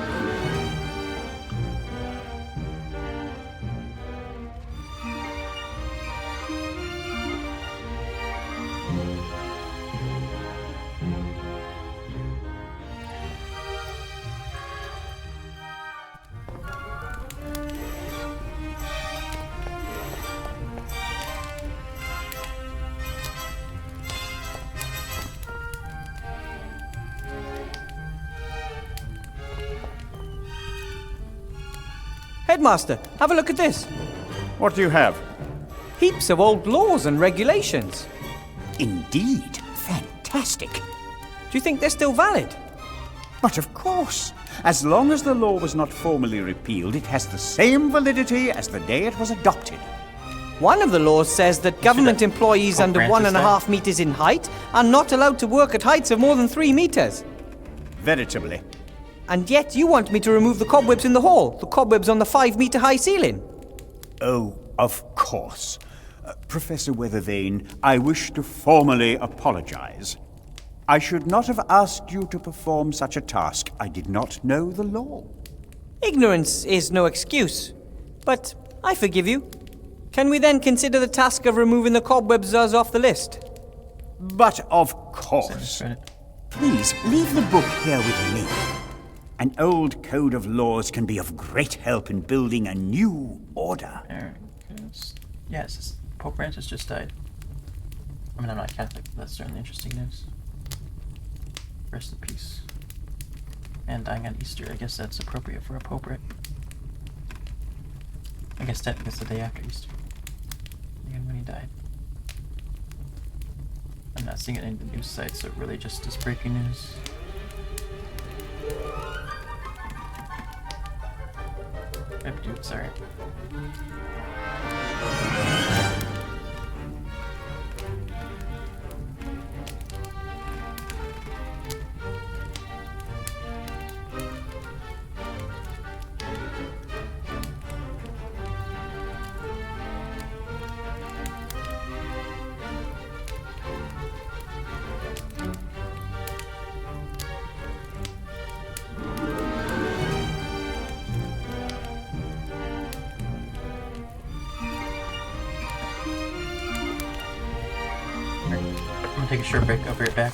Headmaster, have a look at this. What do you have? Heaps of old laws and regulations. Indeed. Fantastic. Do you think they're still valid? But of course. As long as the law was not formally repealed, it has the same validity as the day it was adopted. One of the laws says that government employees under 1.5 meters in height are not allowed to work at heights of more than 3 meters. Veritably. And yet you want me to remove the cobwebs in the hall, the cobwebs on the 5-meter high ceiling. Oh, of course. Professor Weathervane, I wish to formally apologize. I should not have asked you to perform such a task. I did not know the law. Ignorance is no excuse, but I forgive you. Can we then consider the task of removing the cobwebs as off the list? But of course. Please, leave the book here with me. An old code of laws can be of great help in building a new order. Yes, Pope Francis just died. I mean, I'm not Catholic, but that's certainly interesting news. Rest in peace. And dying on Easter, I guess that's appropriate for a pope, right? I guess technically it's the day after Easter. Again, when he died. I'm not seeing it in the news sites, so it really just is breaking news. Dude, sorry. I'm gonna take a short break. I'll be right back.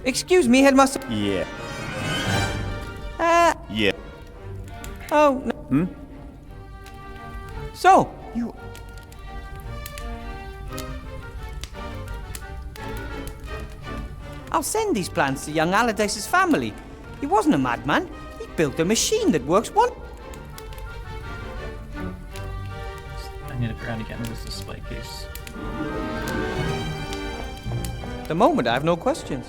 Excuse me, headmaster. Yeah. Yeah. Oh, no. So, You... I'll send these plans to young Allardyce's family. He wasn't a madman. He built a machine that works one. I need to look around again. This is a display case. At the moment, I have no questions.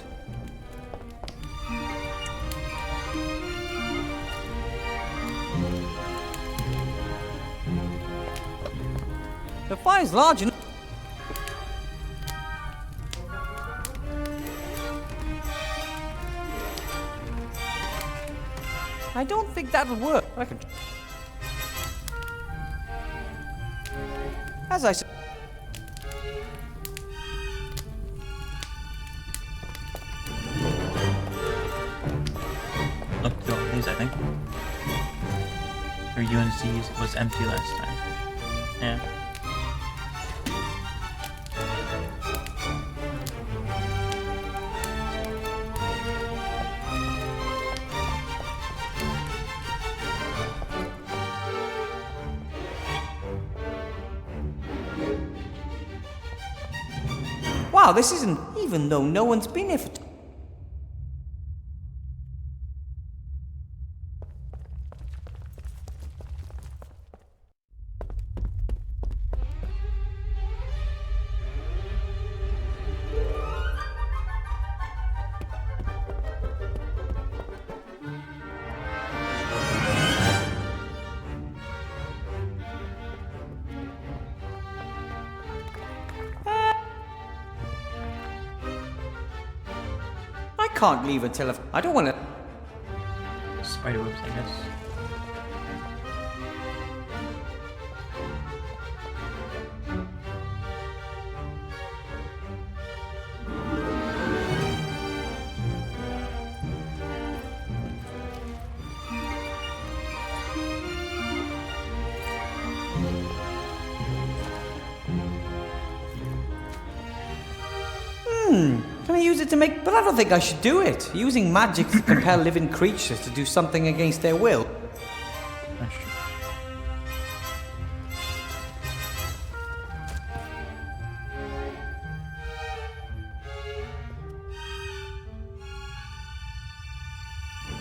The fire's large enough. I don't think that'll work. I can. As I said. Look through all these, I think. Or UNC's was empty last time. Yeah. Wow, this isn't even though no one's been here for. I can't leave until I don't want to. Spider webs, I guess. Can I use it to make... But I don't think I should do it. Using magic to compel living creatures to do something against their will. That's true.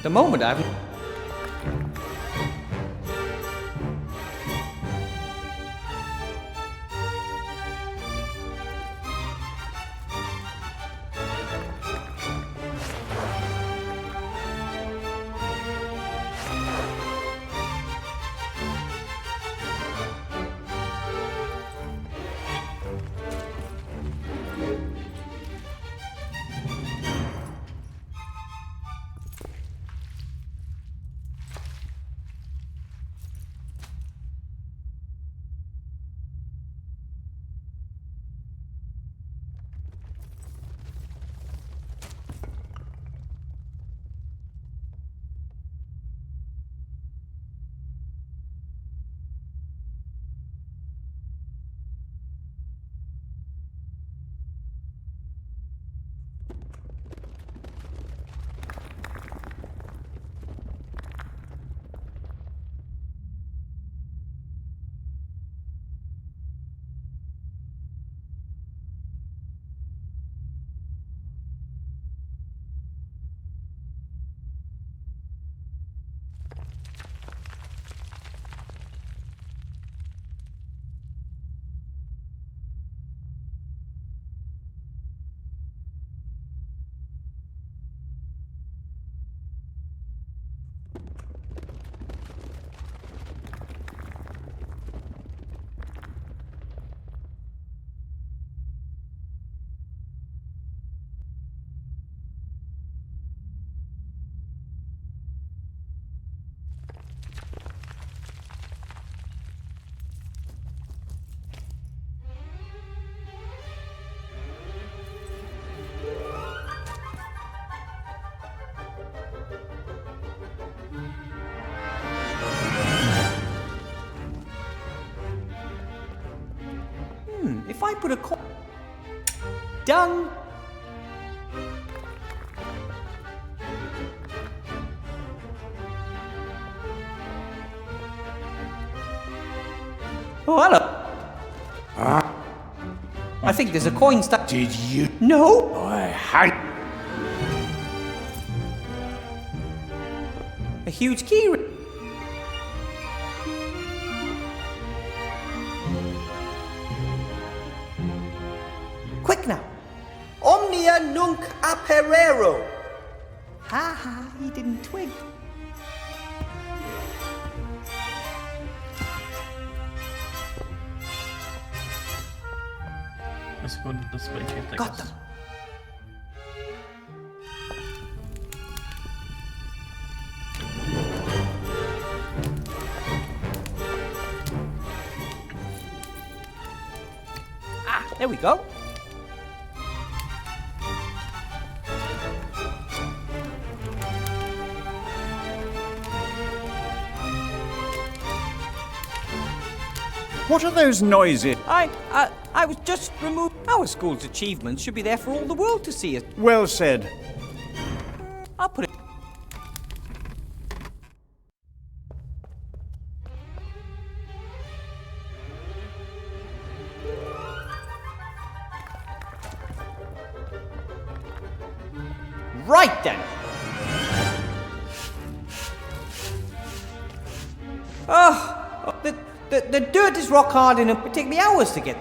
The moment I've... If I put a coin... Done! Oh, hello. I think there's a coin stuck. Did you? No. I had. A huge key ring. Quick now. Omnia nunc aperero. Ha ha, he didn't twig. Let's go to the display chief. I Got guess. them. Ah, there we go. What are those noises? I was just removed. Our school's achievements should be there for all the world to see. Well said. I'll put it. Right then. Oh, the dirt is rock hard and it would take me hours to get.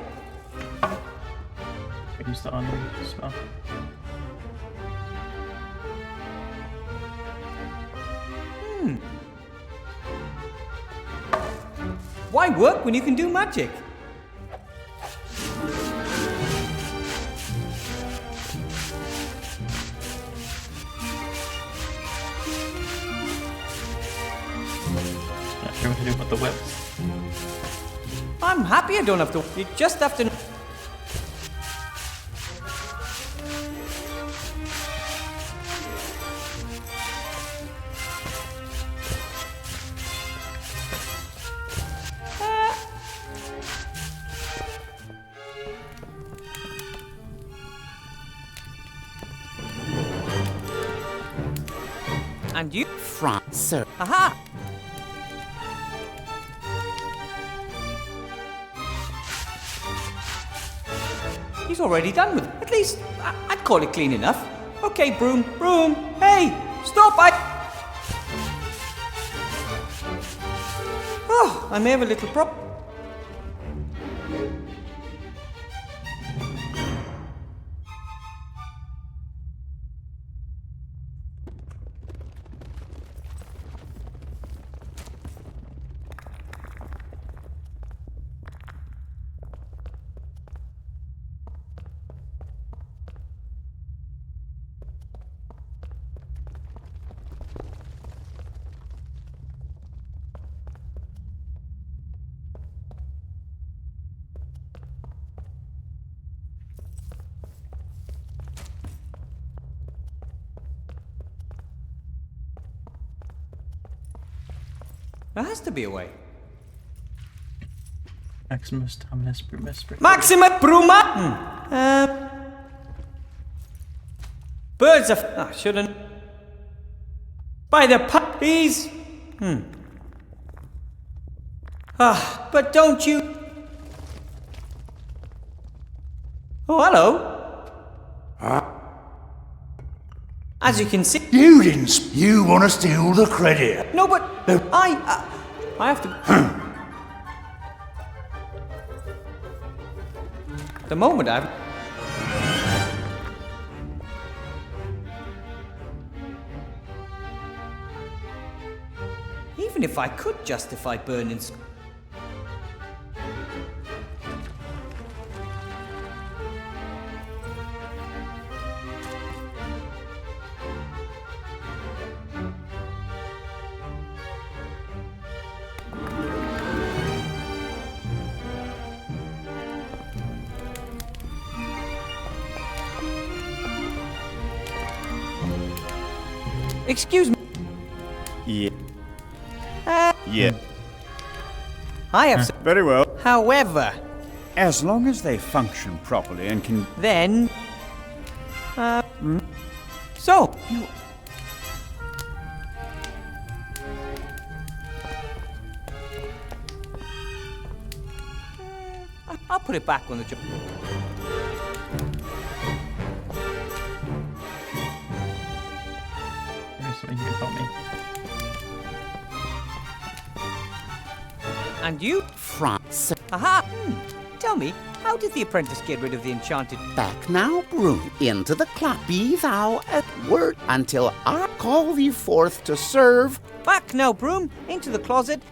I use the honoring spell. Why work when you can do magic? Not sure what to do about the whip. I'm happy I don't have to. You just have to. And you? From sir. Aha! He's already done with it. At least, I'd call it clean enough. Okay, broom, broom. Hey, stop! Oh, I may have a little problem. There has to be a way. Maximus Dominus Brumus. Maxima Bruma! Birds of... I shouldn't... By the puppies! But don't you... Oh, hello. As you can see... You didn't. You want to steal the credit. No, but... I have to... At the moment, I've... Even if I could justify burning... Excuse me. Yeah. Yeah. I have... Very well. However... As long as they function properly and can... Then... So... I'll put it back on the job. There's something you can help me. And you? From Sir. Aha! Tell me, how did the apprentice get rid of the enchanted... Back now, broom, into the clock. Be thou at work until I call thee forth to serve. Back now, broom, into the closet.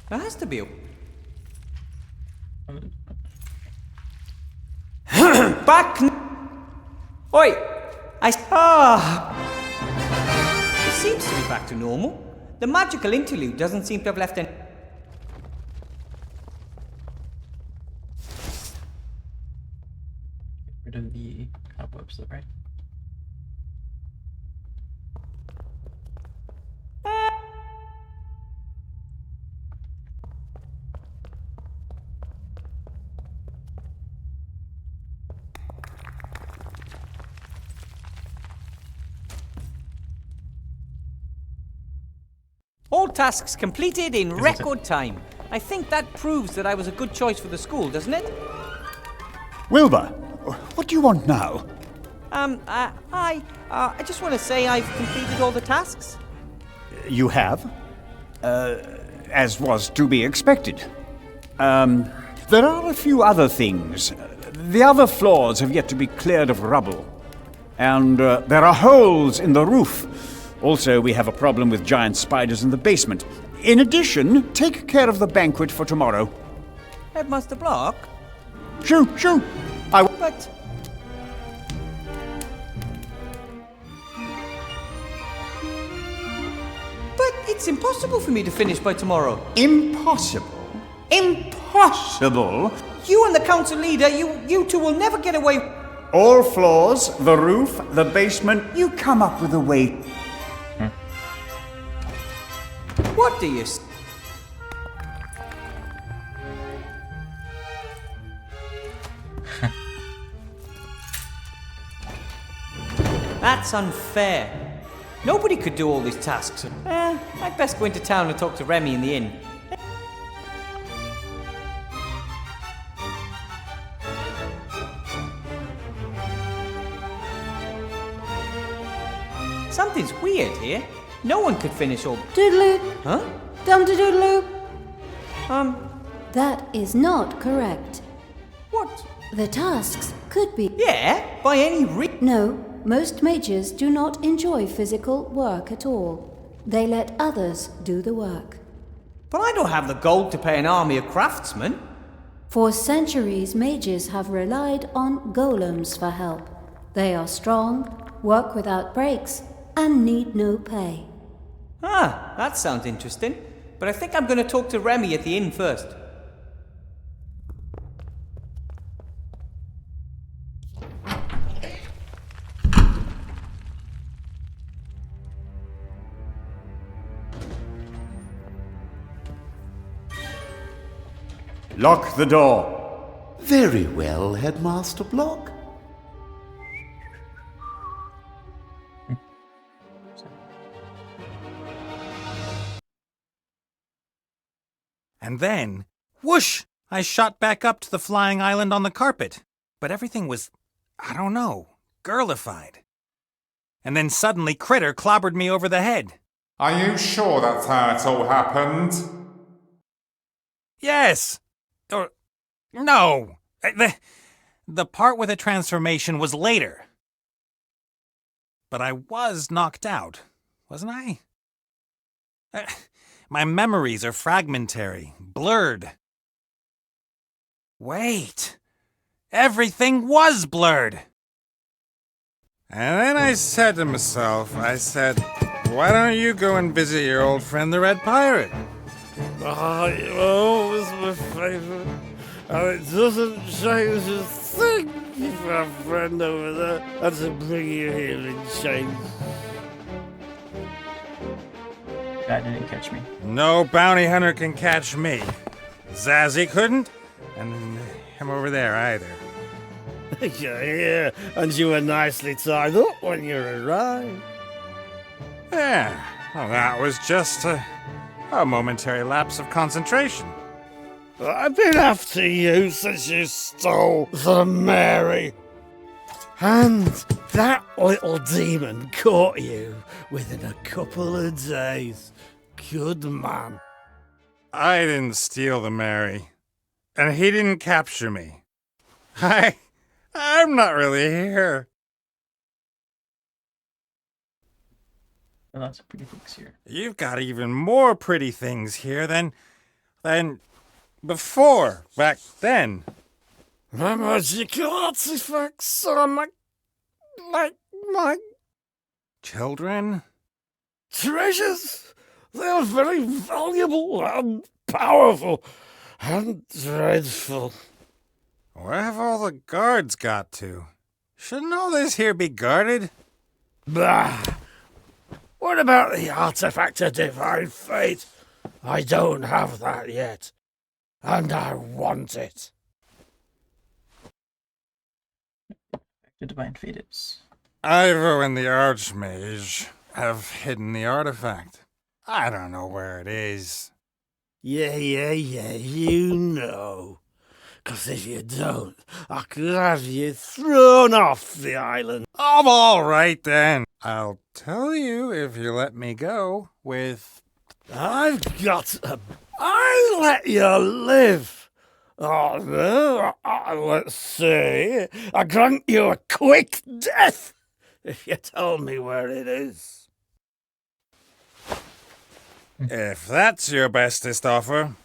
There has to be a... Back! Oi! It seems to be back to normal. The magical interlude doesn't seem to have left any... Get rid of the cobwebs, though, right? All tasks completed in record time. I think that proves that I was a good choice for the school, doesn't it? Wilbur, what do you want now? I just want to say I've completed all the tasks. You have? As was to be expected. There are a few other things. The other floors have yet to be cleared of rubble. And there are holes in the roof. Also, we have a problem with giant spiders in the basement. In addition, take care of the banquet for tomorrow. Headmaster Block? Shoo! But... But it's impossible for me to finish by tomorrow. Impossible? Impossible? You and the council leader, you two will never get away... All floors, the roof, the basement, you come up with a way... What do you... That's unfair. Nobody could do all these tasks. I'd best go into town and talk to Remy in the inn. Something's weird here. No one could finish all... Doodaloo. Huh? Dum-de-doodaloo. That is not correct. What? The tasks could be... Yeah, by any No, most mages do not enjoy physical work at all. They let others do the work. But I don't have the gold to pay an army of craftsmen. For centuries, mages have relied on golems for help. They are strong, work without breaks, and need no pay. Ah, that sounds interesting. But I think I'm going to talk to Remy at the inn first. Lock the door. Very well, Headmaster Block. And then, whoosh! I shot back up to the flying island on the carpet. But everything was, I don't know, girlified. And then suddenly Critter clobbered me over the head. Are you sure that's how it all happened? Yes! Or, no! The part with the transformation was later. But I was knocked out, wasn't I? My memories are fragmentary, blurred. Wait. Everything was blurred. And then I said to myself, why don't you go and visit your old friend the Red Pirate? Oh, it's my favorite. And it doesn't change a thing if our friend over there had to bring you here in chains. Guy didn't catch me. No bounty hunter can catch me. Zazzy couldn't, and him over there either. You're here, and you were nicely tied up when you arrived. Yeah, well, that was just a momentary lapse of concentration. I've been after you since you stole the Mary. And that little demon caught you within a couple of days. Good man. I didn't steal the Mary, and he didn't capture me. I'm not really here. Well, lots of pretty things here. You've got even more pretty things here than before, back then. My magical artifacts are like my children? Treasures! They are very valuable and powerful and dreadful. Where have all the guards got to? Shouldn't all this here be guarded? Bah! What about the artifact of divine fate? I don't have that yet, and I want it. The divine fate is. Ivo and the Archmage have hidden the artifact. I don't know where it is. Yeah, you know. 'Cause if you don't, I could have you thrown off the island. I'm all right then. I'll tell you if you let me go with... I let you live. Oh, no, let's see. I grant you a quick death if you tell me where it is. If that's your bestest offer.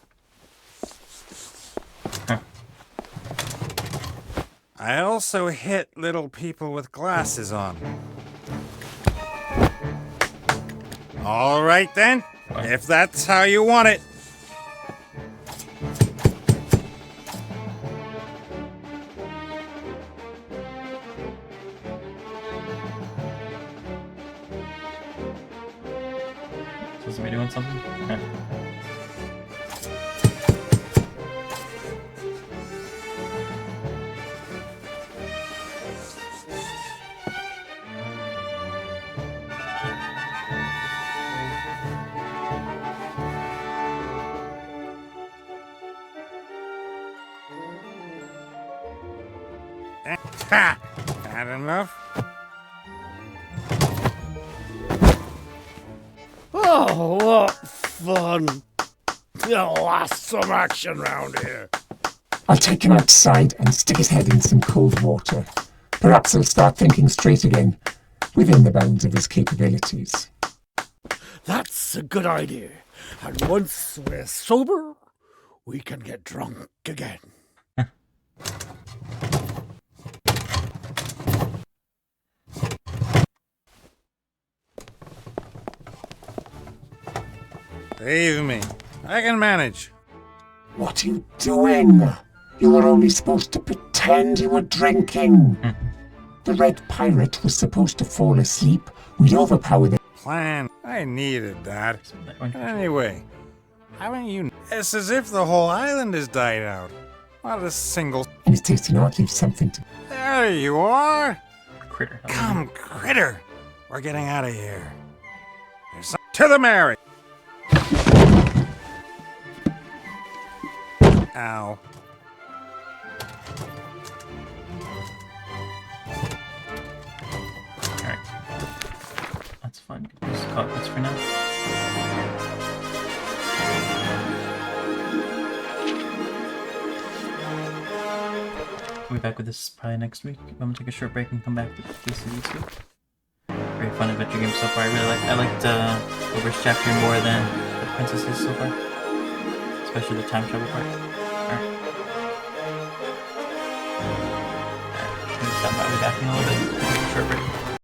I also hit little people with glasses on. All right then, if that's how you want it. Supposed to be doing something? Okay. Ha! Had enough? Oh, what fun. You'll last some action round here. I'll take him outside and stick his head in some cold water. Perhaps he'll start thinking straight again, within the bounds of his capabilities. That's a good idea. And once we're sober, we can get drunk again. Leave me. I can manage. What are you doing? You were only supposed to pretend you were drinking. The Red Pirate was supposed to fall asleep. We'd overpower the Plan. I needed that. Anyway, haven't you... It's as if the whole island has died out. Not a single... And his tasting art leaves something to... There you are! Critter. Come, Critter! We're getting out of here. There's some... To the Mary! Ow. Alright. That's fun. Just carpets for now. We'll be back with this probably next week. I'm gonna take a short break and come back with this next week. Very fun adventure game so far. I liked Over's chapter more than the princesses so far. Especially the time travel part. Alright. Alright. I'll be back in a little bit. Take a short break.